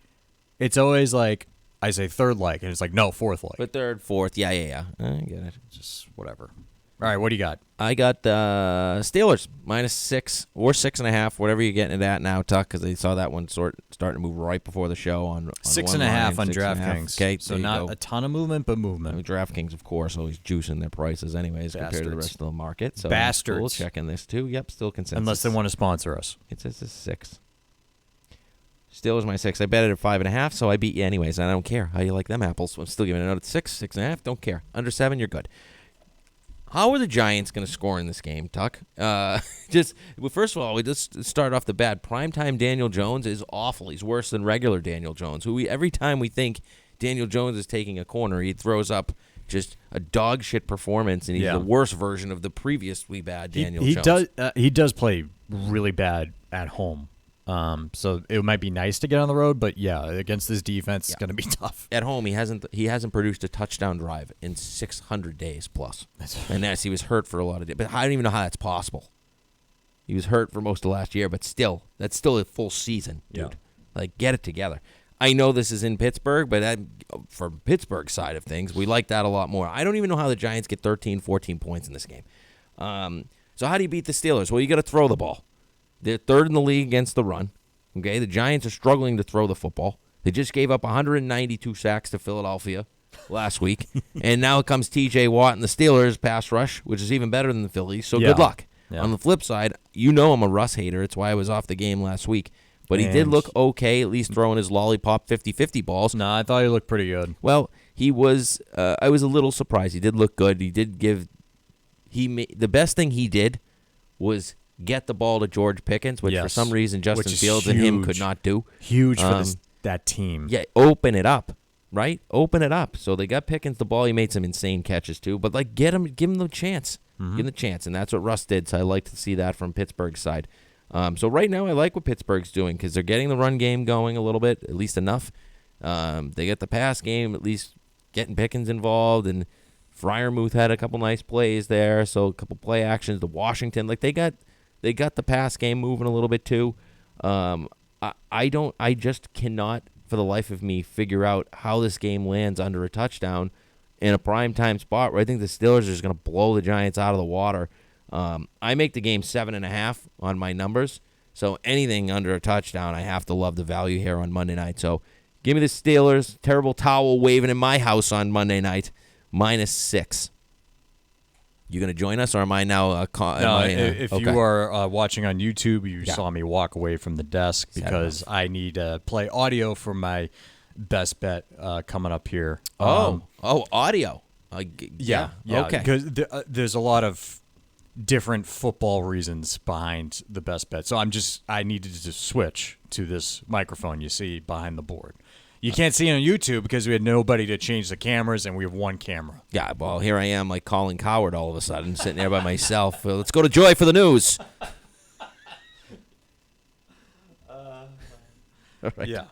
It's always like I say third like, and it's like no, fourth like. But third, fourth, yeah. I get it. Just whatever. All right, what do you got? I got Steelers -6 or 6.5, whatever you're getting it at now, Tuck, because they saw that one starting to move right before the show on 6.5 on DraftKings. Okay, so not a ton of movement, but movement. DraftKings, of course, always juicing their prices anyways compared to the rest of the market. So Bastards. Cool. Checking this too. Yep, still consensus. Unless they want to sponsor us. It says it's 6. Steelers my 6. I bet it at 5.5, so I beat you anyways. And I don't care how you like them apples. I'm still giving it out at 6, 6.5. Don't care. Under 7, you're good. How are the Giants going to score in this game, Tuck? First of all, we just start off the bat. Primetime Daniel Jones is awful. He's worse than regular Daniel Jones. Every time we think Daniel Jones is taking a corner, he throws up just a dog shit performance, and he's the worst version of the previously bad Daniel Jones. He does play really bad at home. So it might be nice to get on the road, but yeah, against this defense, it's going to be tough. At home, he hasn't produced a touchdown drive in 600 days plus, and he was hurt for a lot of days. But I don't even know how that's possible. He was hurt for most of last year, but still, that's still a full season, dude. Yeah. Like, get it together. I know this is in Pittsburgh, but from Pittsburgh's side of things, we like that a lot more. I don't even know how the Giants get 13, 14 points in this game. So how do you beat the Steelers? Well, you got to throw the ball. They're third in the league against the run. Okay, the Giants are struggling to throw the football. They just gave up 192 sacks to Philadelphia last week, and now it comes T.J. Watt and the Steelers pass rush, which is even better than the Phillies. So good luck. Yeah. On the flip side, I'm a Russ hater. It's why I was off the game last week. But he did look okay, at least throwing his lollipop 50-50 balls. No, I thought he looked pretty good. Well, he was. I was a little surprised. He did look good. He did give. The best thing he did was get the ball to George Pickens, which for some reason Justin Fields and him could not do. Huge for that team. Yeah, open it up, right? Open it up. So they got Pickens the ball. He made some insane catches too. But like, give him the chance. Give him the chance, and that's what Russ did. So I like to see that from Pittsburgh's side. So right now I like what Pittsburgh's doing because they're getting the run game going a little bit, at least enough. They get the pass game, at least getting Pickens involved, and Freiermuth had a couple nice plays there. So a couple play actions to Washington. Like they got the pass game moving a little bit too. I just cannot for the life of me figure out how this game lands under a touchdown in a primetime spot where I think the Steelers are just going to blow the Giants out of the water. I make the game 7.5 on my numbers. So anything under a touchdown, I have to love the value here on Monday night. So give me the Steelers. Terrible towel waving in my house on Monday night. -6. You going to join us, or am I now? If you are watching on YouTube, you saw me walk away from the desk because I need to play audio for my best bet coming up here. Audio. Yeah. Okay. Because there's a lot of different football reasons behind the best bet. So I needed to switch to this microphone you see behind the board. You can't see it on YouTube because we had nobody to change the cameras, and we have one camera. Yeah, well, here I am, like Colin Coward all of a sudden, sitting there by myself. Well, let's go to Joy for the news. All right. Yeah.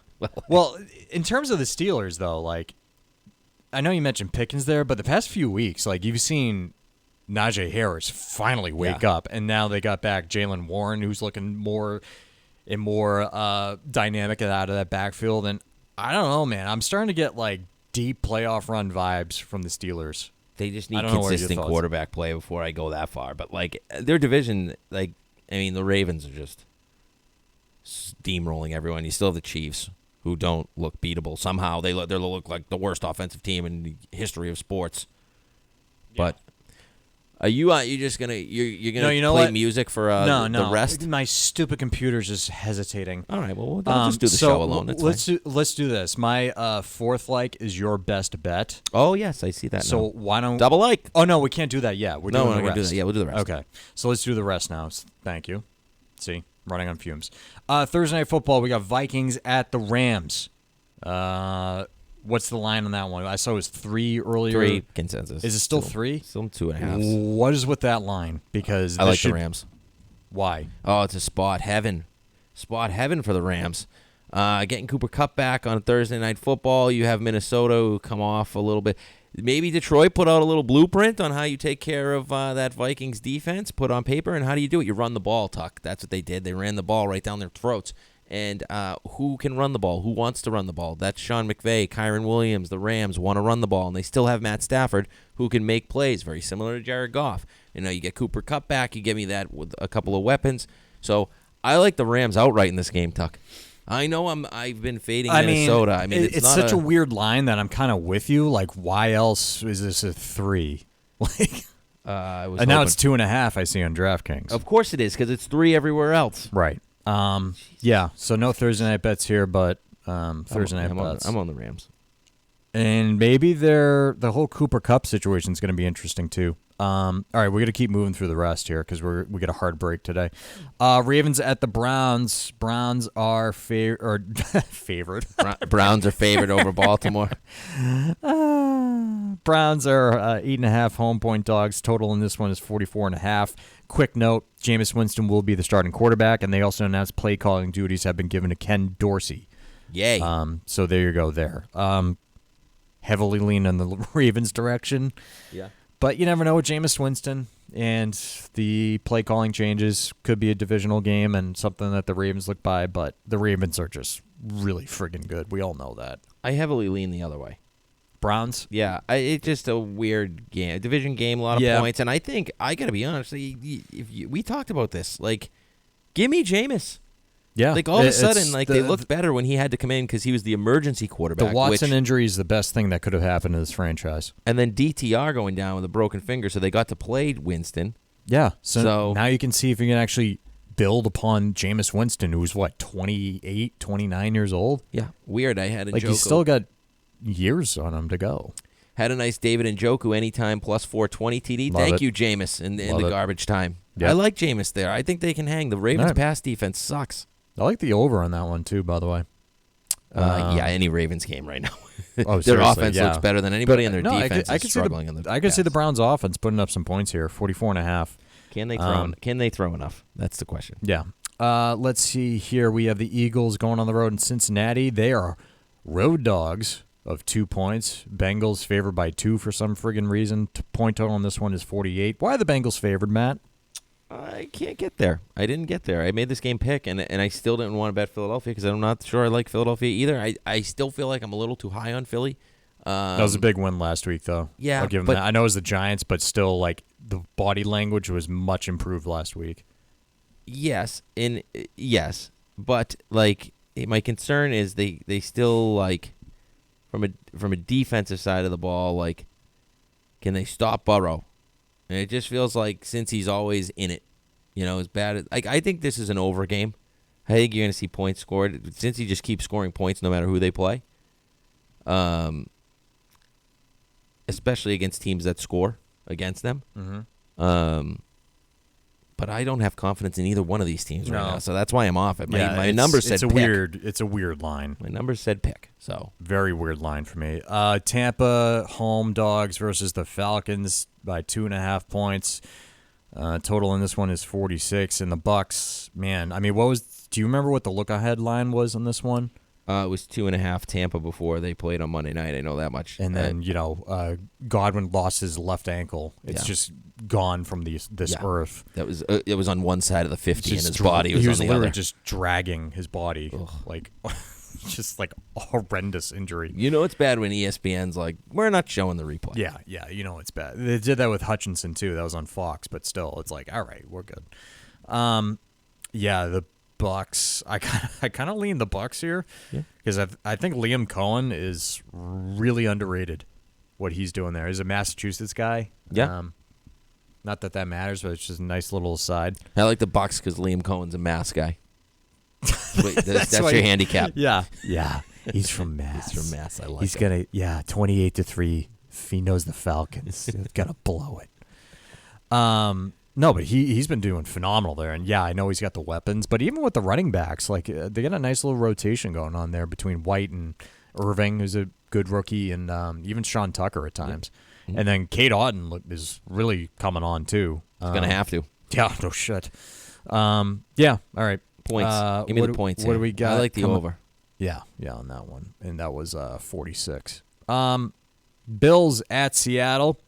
Well, in terms of the Steelers, though, like, I know you mentioned Pickens there, but the past few weeks, like, you've seen Najee Harris finally wake up, and now they got back Jalen Warren, who's looking more dynamic out of that backfield. And I don't know, man. I'm starting to get, like, deep playoff run vibes from the Steelers. They just need consistent quarterback play before I go that far. But, like, their division, like, I mean, the Ravens are just steamrolling everyone. You still have the Chiefs, who don't look beatable. Somehow they look like the worst offensive team in the history of sports. Yeah. But are you just gonna play music for the rest? My stupid computer's just hesitating. All right, well, we'll just do the show alone. Let's do this. My fourth like is your best bet. Oh yes, I see that. So now. why don't double like? Oh no, we can't do that yet. We're doing the rest. Do that. Yeah, we'll do the rest. Okay, so let's do the rest now. Thank you. See, running on fumes. Thursday Night Football, we got Vikings at the Rams. What's the line on that one? I saw it was 3 earlier. 3 consensus. Is it still 3? Still 2.5. What is with that line? Because I like the Rams. Why? Oh, it's a spot heaven. Spot heaven for the Rams. Getting Cooper Kupp back on Thursday Night Football. You have Minnesota who come off a little bit. Maybe Detroit put out a little blueprint on how you take care of that Vikings defense, put on paper, and how do you do it? You run the ball, Tuck. That's what they did. They ran the ball right down their throats. And who can run the ball? Who wants to run the ball? That's Sean McVay, Kyron Williams. The Rams want to run the ball, and they still have Matt Stafford, who can make plays, very similar to Jared Goff. You get Cooper Kupp back. You give me that with a couple of weapons. So I like the Rams outright in this game, Tuck. I know I've been fading Minnesota. I mean, it's such a weird line that I'm kind of with you. Like, why else is this a 3? Like, and now it's 2.5. I see on DraftKings. Of course it is, because it's 3 everywhere else. Right. Yeah. So no Thursday night bets here, but Thursday night bets. I'm on the Rams. And maybe the whole Cooper Kupp situation is going to be interesting too. All right, we're going to keep moving through the rest here because we get a hard break today. Ravens at the Browns. Browns are favored. Browns are favored over Baltimore. Browns are 8.5 home point dogs. Total in this one is 44.5. Quick note, Jameis Winston will be the starting quarterback, and they also announced play calling duties have been given to Ken Dorsey. Yay. So there you go there. Heavily lean in the Ravens direction. Yeah. But you never know with Jameis Winston, and the play calling changes could be a divisional game and something that the Ravens look by, but the Ravens are just really friggin' good. We all know that. I heavily lean the other way. Browns? Yeah, it's just a weird game, a division game, a lot of points, and I think, I got to be honest, we talked about this, like, give me Jameis. Yeah. Like, all of a sudden, they looked better when he had to come in because he was the emergency quarterback. The Watson injury is the best thing that could have happened to this franchise. And then DTR going down with a broken finger, so they got to play Winston. Yeah. So now you can see if you can actually build upon Jameis Winston, who's, 28, 29 years old? Yeah. Weird. I had a He's still got years on him to go. Had a nice David Njoku anytime plus 420 TD. Thank you, Jameis, in the garbage time. Yep. I like Jameis there. I think they can hang. The Ravens' pass defense sucks. I like the over on that one, too, by the way. Yeah, any Ravens game right now. Their offense looks better than anybody, and their defense is struggling. I could see the Browns' offense putting up some points here, 44.5. Can they throw enough? That's the question. Yeah. Let's see here. We have the Eagles going on the road in Cincinnati. They are road dogs of 2 points. Bengals favored by 2 for some friggin' reason. Point total on this one is 48. Why are the Bengals favored, Matt? I can't get there. I didn't get there. I made this game pick, and I still didn't want to bet Philadelphia because I'm not sure I like Philadelphia either. I still feel like I'm a little too high on Philly. That was a big win last week, though. Yeah. I'll give them that. I know it was the Giants, but still, the body language was much improved last week. Yes, but my concern is they still from a defensive side of the ball, can they stop Burrow? And it just feels like since he's always in it, as bad as I think this is an over game. I think you're going to see points scored since he just keeps scoring points no matter who they play. Especially against teams that score against them. Mm-hmm. But I don't have confidence in either one of these teams right No. now, so that's why I'm off it. My it's, number said it's a pick. It's a weird line. My number said pick. So Very weird line for me. Tampa home dogs versus the Falcons by 2.5 points. Total in this one is 46. And the Bucks, man, I mean, do you remember what the look-ahead line was on this one? it was 2.5 Tampa before they played on Monday night. I know that much. And then, Godwin lost his left ankle. It's just gone from this earth. That was it was on one side of the 50, and Just his body was he on was the literally other. just dragging his body. Like, just like a horrendous injury. You know it's bad when ESPN's like, we're not showing the replay. Yeah, it's bad. They did that with Hutchinson, too. That was on Fox, but still, it's like, all right, we're good. The Bucks. I kind of lean the Bucks here because I think Liam Cohen is really underrated. What he's doing there. He's a Massachusetts guy. Yeah. Not that matters, but it's just a nice little aside. I like the Bucks because Liam Cohen's a Mass guy. Wait, that's your handicap. Yeah. He's from Mass. He's from Mass. I like He's it. gonna 28-3. If he knows the Falcons, he's gonna blow it. No, but he's been doing phenomenal there, and I know he's got the weapons. But even with the running backs, like they got a nice little rotation going on there between White and Irving, who's a good rookie, and even Sean Tucker at times. Mm-hmm. And then Kate Auden is really coming on too. He's gonna have to. Yeah, no shit. All right. Points. Give me the points. What here. do we got? I like the over. Yeah, on that one, and that was 46. Bills at Seattle.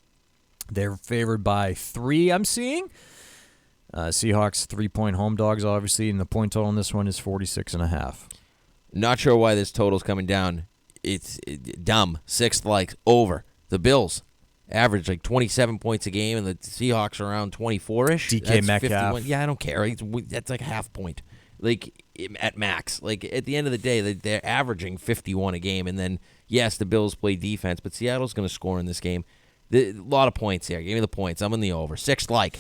They're favored by 3, I'm seeing. Seahawks 3-point home dogs, obviously, and the point total on this one is 46.5. Not sure why this total's coming down. It's dumb. Sixth, over. The Bills average 27 points a game, and the Seahawks are around 24-ish. DK Metcalf. 51. Yeah, I don't care. That's like a half point. At max. At the end of the day, they're averaging 51 a game, and then, yes, the Bills play defense, but Seattle's going to score in this game. A lot of points here. Give me the points. I'm in the over. Sixth, All right.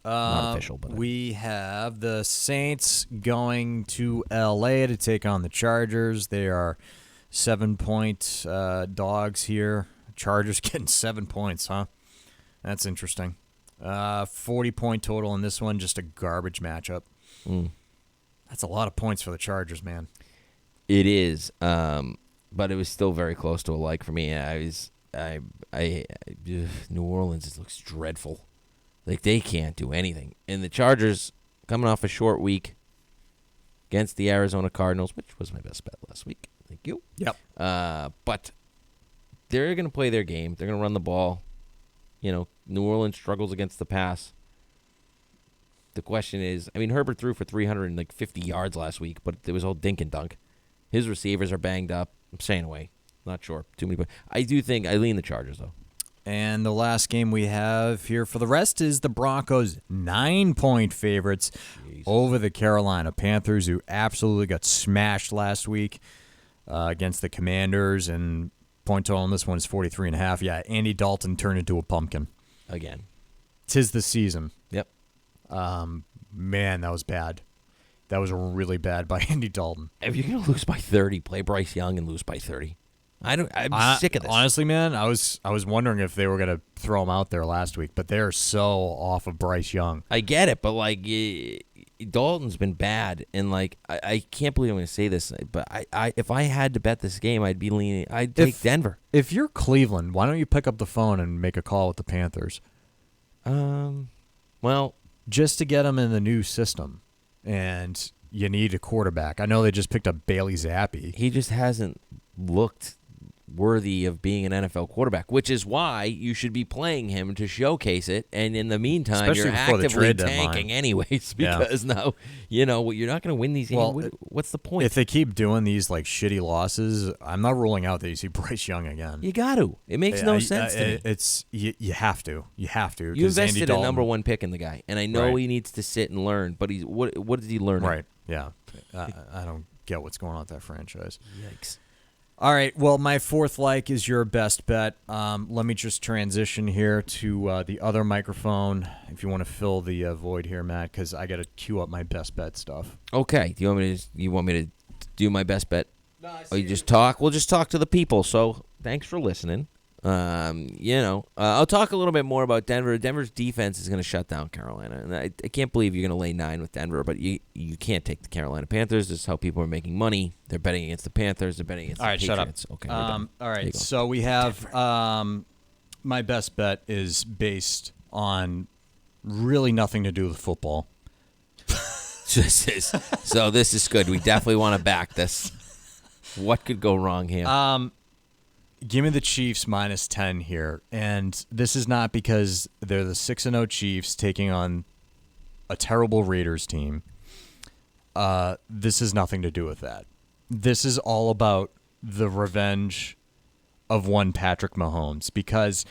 Not official, but we have the Saints going to L.A. to take on the Chargers. They are 7-point dogs here. Chargers getting 7 points, huh? That's interesting. 40-point total in this one. Just a garbage matchup. That's a lot of points for the Chargers, man. It is, but it was still very close to a like for me. New Orleans looks dreadful. They can't do anything. And the Chargers, coming off a short week against the Arizona Cardinals, which was my best bet last week. Thank you. Yep. But they're going to play their game. They're going to run the ball. New Orleans struggles against the pass. The question is, Herbert threw for 350 yards last week, but it was all dink and dunk. His receivers are banged up. I'm staying away. Not sure. Too many points. I do think I lean the Chargers, though. And the last game we have here for the rest is the Broncos 9-point favorites over the Carolina Panthers, who absolutely got smashed last week against the Commanders. And point total on this one is 43.5. Yeah, Andy Dalton turned into a pumpkin. Again. 'Tis the season. Yep. Man, that was bad. That was really bad by Andy Dalton. If you're going to lose by 30, play Bryce Young and lose by 30. I'm sick of this. Honestly, man, I was wondering if they were going to throw him out there last week, but they're so off of Bryce Young. I get it, but Dalton's been bad, and I can't believe I'm going to say this, but if I had to bet this game, I'd take Denver. If you're Cleveland, why don't you pick up the phone and make a call with the Panthers? Well, just to get them in the new system, and you need a quarterback. I know they just picked up Bailey Zappi. He just hasn't looked worthy of being an NFL quarterback, which is why you should be playing him to showcase it. And in the meantime, especially you're actively tanking anyways because now, you're not going to win these games. Well, what's the point? If they keep doing these shitty losses, I'm not ruling out that you see Bryce Young again. You got to. It makes no sense to me. It's you have to. You have to. You invested a number 1 pick in the guy, and I know he needs to sit and learn, but what did he learn? Right. Yeah. I don't get what's going on with that franchise. Yikes. All right, well, my fourth like is your best bet. Let me just transition here to the other microphone if you want to fill the void here, Matt, because I got to queue up my best bet stuff. Okay. Do you want me to do my best bet? No, you just talk? We'll just talk to the people. So thanks for listening. I'll talk a little bit more about Denver. Denver's defense is going to shut down Carolina, and I can't believe you're going to lay 9 with Denver, but you can't take the Carolina Panthers. This is how people are making money. They're betting against the Panthers. They're betting against the Patriots. Shut up. Okay, we're done. All right, so we have my best bet is based on really nothing to do with football. This is good. We definitely want to back this. What could go wrong here? Give me the Chiefs minus 10 here. And this is not because they're the 6-0 Chiefs taking on a terrible Raiders team. This has nothing to do with that. This is all about the revenge of one Patrick Mahomes. Because,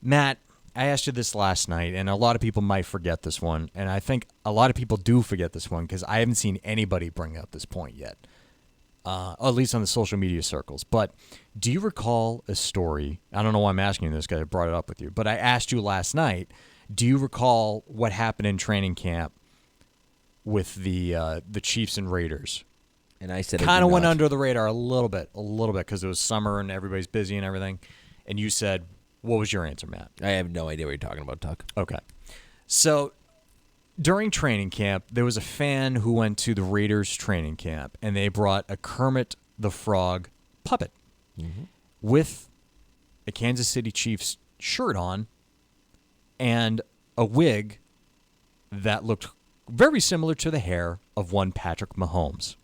Matt, I asked you this last night, and a lot of people might forget this one. And I think a lot of people do forget this one because I haven't seen anybody bring up this point yet. At least on the social media circles. But do you recall a story? I don't know why I'm asking you this because I brought it up with you. But I asked you last night, do you recall what happened in training camp with the Chiefs and Raiders? And I said kind of went under the radar a little bit because it was summer and everybody's busy and everything. And you said, what was your answer, Matt? I have no idea what you're talking about, Tuck. Okay. So during training camp, there was a fan who went to the Raiders training camp, and they brought a Kermit the Frog puppet with a Kansas City Chiefs shirt on and a wig that looked very similar to the hair of one Patrick Mahomes.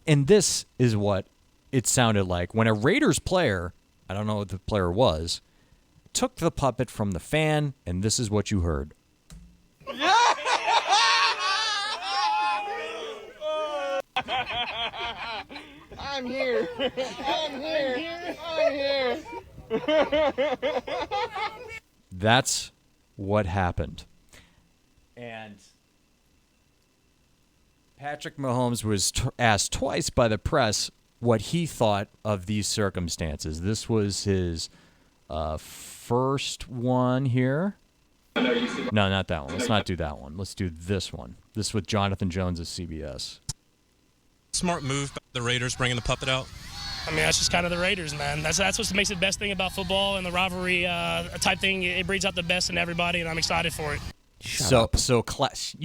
And this is what it sounded like when a Raiders player, I don't know what the player was, took the puppet from the fan, and this is what you heard. I'm here. I'm here. I'm here. That's what happened. And Patrick Mahomes was asked twice by the press what he thought of these circumstances. This was his first one here. No, not that one. Let's not do that one. Let's do this one. This with Jonathan Jones of CBS. Smart move by the Raiders bringing the puppet out. I mean, that's just kind of the Raiders, man. That's what makes it the best thing about football and the rivalry type thing. It breeds out the best in everybody, and I'm excited for it. You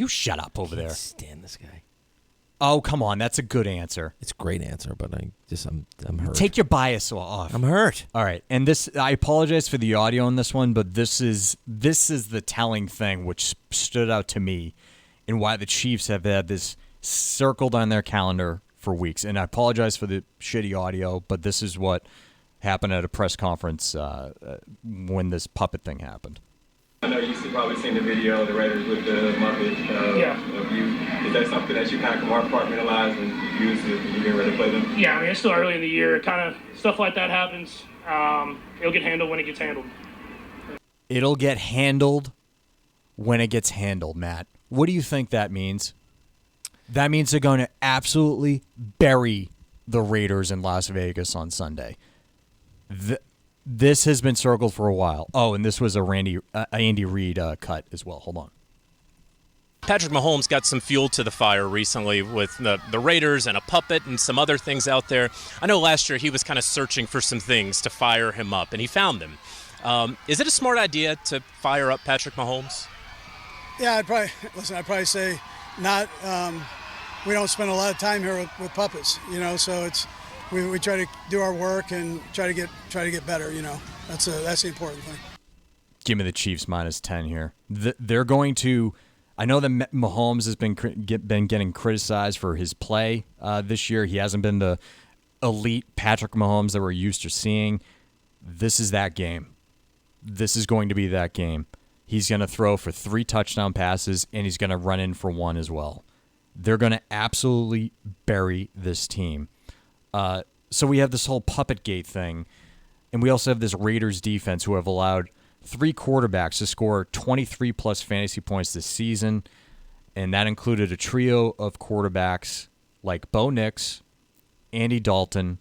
shut up over there. Stand this guy. Oh, come on. That's a good answer. It's a great answer, but I'm hurt. Take your bias off. I'm hurt. All right. And I apologize for the audio on this one, but this is the telling thing which stood out to me and why the Chiefs have had this circled on their calendar for weeks. And I apologize for the shitty audio, but this is what happened at a press conference when this puppet thing happened. I know you've probably seen the video of the Raiders with the Muppet of you. Is that something that you kind of compartmentalize and use when you get ready to play them? Yeah, I mean, it's still early in the year. Kind of stuff like that happens. It'll get handled when it gets handled. It'll get handled when it gets handled, Matt. What do you think that means? That means they're going to absolutely bury the Raiders in Las Vegas on Sunday. This has been circled for a while. Oh, and this was a Andy Reid cut as well. Hold on. Patrick Mahomes got some fuel to the fire recently with the Raiders and a puppet and some other things out there. I know last year he was kind of searching for some things to fire him up, and he found them. Is it a smart idea to fire up Patrick Mahomes? Yeah, I'd probably say not. We don't spend a lot of time here with puppets, so it's we try to do our work and try to get better. That's the important thing. Give me the Chiefs minus 10 here. They're going to. I know that Mahomes has been getting criticized for his play this year. He hasn't been the elite Patrick Mahomes that we're used to seeing. This is that game. This is going to be that game. He's going to throw for 3 touchdown passes, and he's going to run in for 1 as well. They're going to absolutely bury this team. So we have this whole puppet gate thing, and we also have this Raiders defense who have allowed 3 quarterbacks to score 23-plus fantasy points this season, and that included a trio of quarterbacks like Bo Nix, Andy Dalton,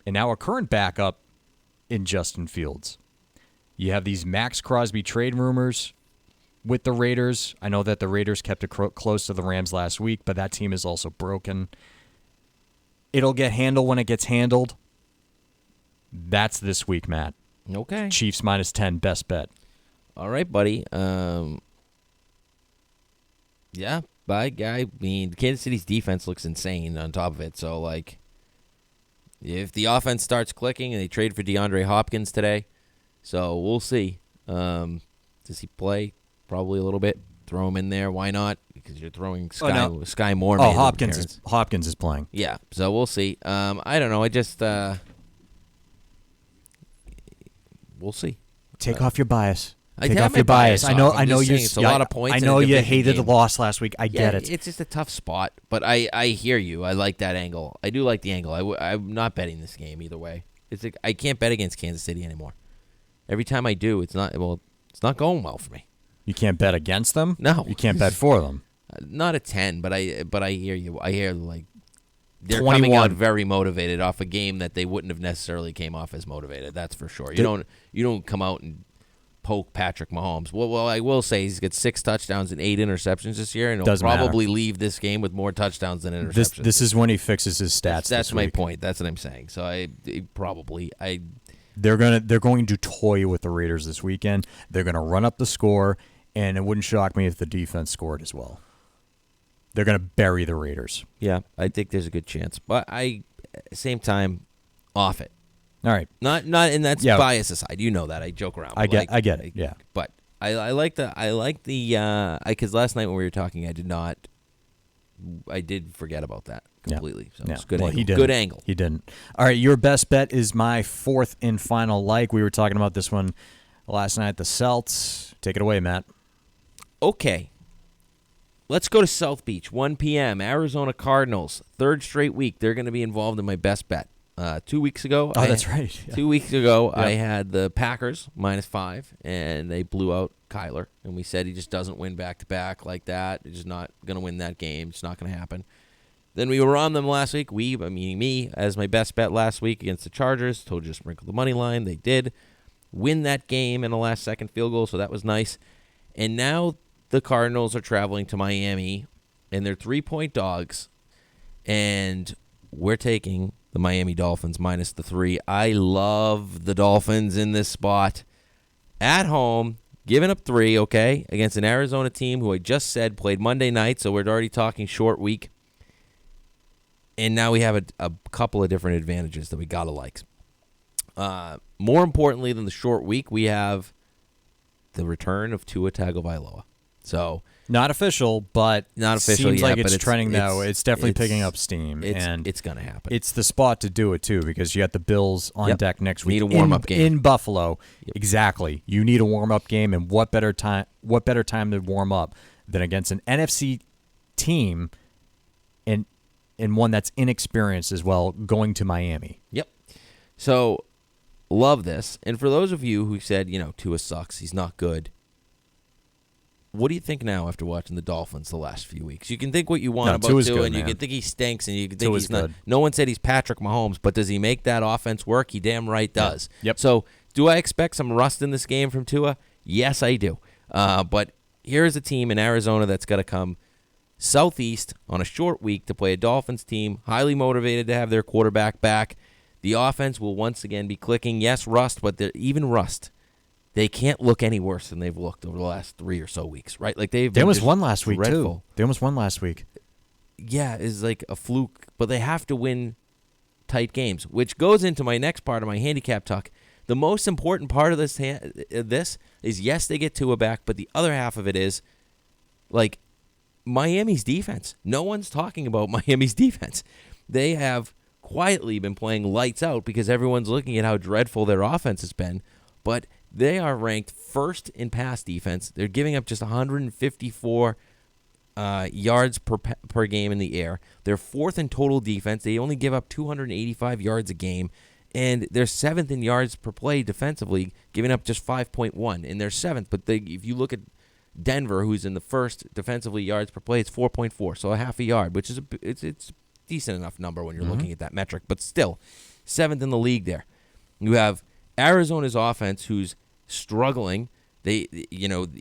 and now a current backup in Justin Fields. You have these Max Crosby trade rumors with the Raiders. I know that the Raiders kept it close to the Rams last week, but that team is also broken. It'll get handled when it gets handled. That's this week, Matt. Okay. Chiefs -10, best bet. All right, buddy. Yeah, I mean, Kansas City's defense looks insane on top of it. So, like, if the offense starts clicking and they trade for DeAndre Hopkins today, so we'll see. Does he play? Probably a little bit. Throw him in there. Why not? Because you're throwing Sky Moore. Oh, Hopkins is playing. Yeah, so we'll see. I don't know. I just we'll see. Take off your bias. I Take have off my your bias. bias I know. off. I'm I know just you. saying it's a lot of points I in a know you division hated game. the loss last week. I get it. It's just a tough spot, but I hear you. I like that angle. I do like the angle. I'm not betting this game either way. It's like, I can't bet against Kansas City anymore. Every time I do, it's not going well for me. You can't bet against them. No, you can't bet for them. Not a 10, but I hear you. I hear like they're 21. coming out very motivated off a game that they wouldn't have necessarily came off as motivated. That's for sure. You don't come out and poke Patrick Mahomes. Well, I will say he's got 6 touchdowns and 8 interceptions this year, and he'll probably leave this game with more touchdowns than interceptions. This is when he fixes his stats. That's my week. point. That's what I'm saying. So they're going to toy with the Raiders this weekend. They're going to run up the score, and it wouldn't shock me if the defense scored as well. They're going to bury the Raiders. Yeah, I think there's a good chance, but same time, off it. All right, not, and that's bias aside. You know that I joke around. I get it. Yeah, but I like the because last night when we were talking, I did forget about that completely. So it's good. Angle. He didn't. Good angle. He didn't. All right, your best bet is my 4th and final like. We were talking about this one last night. The Celts. Take it away, Matt. Okay. Let's go to South Beach, 1 p.m., Arizona Cardinals, 3rd straight week. They're going to be involved in my best bet. 2 weeks ago. Oh, that's right. Yeah. 2 weeks ago, I had the Packers -5, and they blew out Kyler. And we said he just doesn't win back-to-back like that. He's just not going to win that game. It's not going to happen. Then we were on them last week. Meaning me, as my best bet last week against the Chargers. Told you to sprinkle the money line. They did win that game in the last-second field goal, so that was nice. And now the Cardinals are traveling to Miami, and they're 3-point dogs, and we're taking the Miami Dolphins -3. I love the Dolphins in this spot. At home, giving up 3, okay, against an Arizona team who I just said played Monday night, so we're already talking short week. And now we have a couple of different advantages that we got to like. More importantly than the short week, we have the return of Tua Tagovailoa. So not official, but seems like it's trending now. It's definitely picking up steam, and it's going to happen. It's the spot to do it too, because you got the Bills on deck next week. Need a warm-up game in Buffalo. Yep. Exactly. You need a warm-up game, and what better time to warm up than against an NFC team, and one that's inexperienced as well, going to Miami. Yep. So love this, and for those of you who said Tua sucks, he's not good. What do you think now after watching the Dolphins the last few weeks? You can think what you want about Tua, and you can think he stinks, and you can think he's not. No one said he's Patrick Mahomes, but does he make that offense work? He damn right does. Yeah. Yep. So do I expect some rust in this game from Tua? Yes, I do. But here's a team in Arizona that's got to come southeast on a short week to play a Dolphins team, highly motivated to have their quarterback back. The offense will once again be clicking. Yes, rust, but even rust, they can't look any worse than they've looked over the last 3 or so weeks, right? Like they almost won last week dreadful. too. They almost won last week. Yeah, it's like a fluke, but they have to win tight games, which goes into my next part of my handicap talk. The most important part of this is yes, they get Tua back, but the other half of it is like Miami's defense. No one's talking about Miami's defense. They have quietly been playing lights out because everyone's looking at how dreadful their offense has been, but they are ranked 1st in pass defense. They're giving up just 154 yards per game in the air. They're 4th in total defense. They only give up 285 yards a game, and they're 7th in yards per play defensively, giving up just 5.1. And they're 7th, but if you look at Denver, who's in the 1st defensively yards per play, it's 4.4, so a half a yard, which is it's a decent enough number when you're looking at that metric, but still 7th in the league there. You have Arizona's offense, who's struggling They,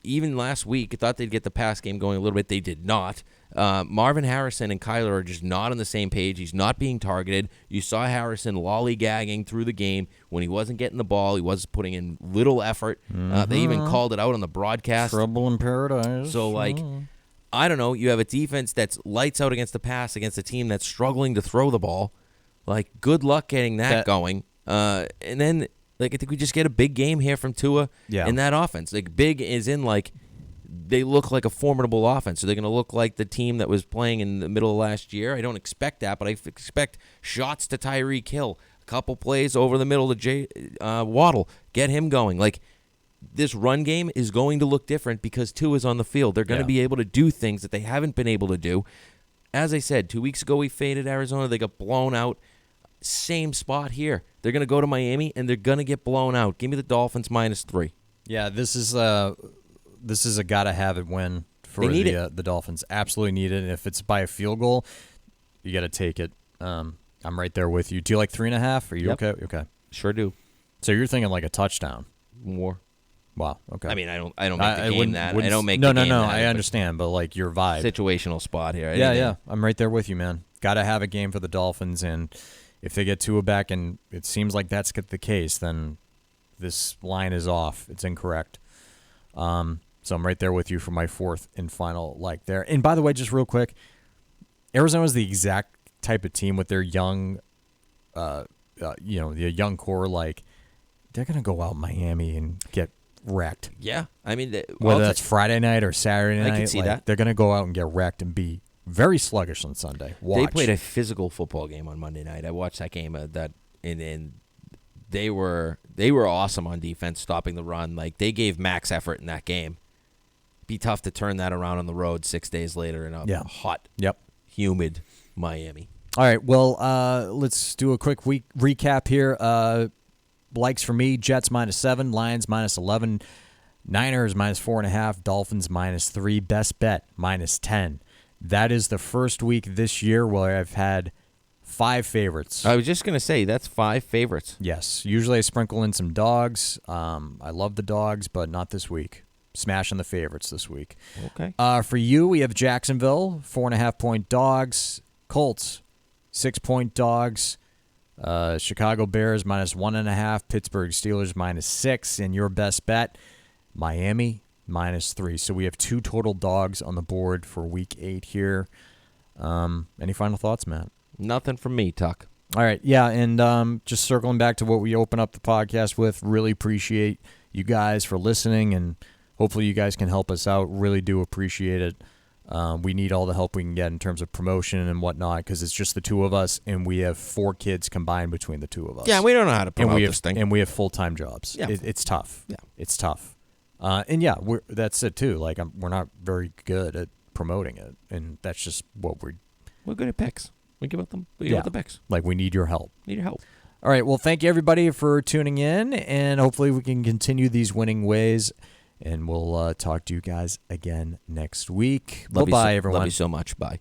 even last week, I thought they'd get the pass game going a little bit. They did not. Marvin Harrison and Kyler are just not on the same page. He's not being targeted. You saw Harrison lollygagging through the game when he wasn't getting the ball. He was putting in little effort. They even called it out on the broadcast. Trouble in paradise. So, I don't know. You have a defense that's lights out against the pass against a team that's struggling to throw the ball. Good luck getting that going. And then, I think we just get a big game here from Tua in that offense. Big is in, they look like a formidable offense. So they're going to look like the team that was playing in the middle of last year. I don't expect that, but I expect shots to Tyreek Hill, a couple plays over the middle to Waddle, get him going. This run game is going to look different because Tua is on the field. They're going to be able to do things that they haven't been able to do. As I said, 2 weeks ago we faded Arizona. They got blown out. Same spot here. They're going to go to Miami, and they're going to get blown out. Give me the Dolphins -3. Yeah, this is a gotta-have-it win for the Dolphins. Absolutely need it. And if it's by a field goal, you got to take it. I'm right there with you. Do you like 3.5? Are you okay? Okay. Sure do. So you're thinking a touchdown. More. Wow. Okay. I mean, I don't make the game that. I don't make no, the no, game no. that, I understand, but your vibe. Situational spot here. Yeah. I'm right there with you, man. Got to have a game for the Dolphins, and if they get Tua back, and it seems like that's the case, then this line is off. It's incorrect. So I'm right there with you for my fourth and final there. And by the way, just real quick, Arizona's the exact type of team with their young, the young core. They're gonna go out in Miami and get wrecked. Yeah, I mean, whether that's Friday night or Saturday night, I can see that. They're gonna go out and get wrecked and be very sluggish on Sunday. Watch. They played a physical football game on Monday night. I watched that game. And they were awesome on defense, stopping the run. They gave max effort in that game. Be tough to turn that around on the road 6 days later in a hot, humid Miami. All right, well, let's do a quick week recap here. Likes for me: Jets -7, Lions -11, Niners -4.5, Dolphins -3. Best bet -10. That is the first week this year where I've had 5 favorites. I was just going to say, that's 5 favorites. Yes. Usually I sprinkle in some dogs. I love the dogs, but not this week. Smashing the favorites this week. Okay. For you, we have Jacksonville, 4.5-point dogs. Colts, 6-point dogs. Chicago Bears -1.5. Pittsburgh Steelers -6. And your best bet, Miami -3. So we have 2 total dogs on the board for week 8 here. Any final thoughts, Matt? Nothing from me, Tuck. All right, yeah, and just circling back to what we open up the podcast with, really appreciate you guys for listening, and hopefully you guys can help us out. Really do appreciate it. We need all the help we can get in terms of promotion and whatnot, because it's just the 2 of us, and we have 4 kids combined between the 2 of us. Yeah, we don't know how to promote this thing. And we have full-time jobs. Yeah. It's tough. Yeah. It's tough. And yeah, that's it too. We're not very good at promoting it, and that's just what we're good at picks. We give out the picks. We need your help. Need your help. All right. Well, thank you everybody for tuning in, and hopefully we can continue these winning ways. And we'll talk to you guys again next week. Bye-bye, everyone. Love you so much. Bye.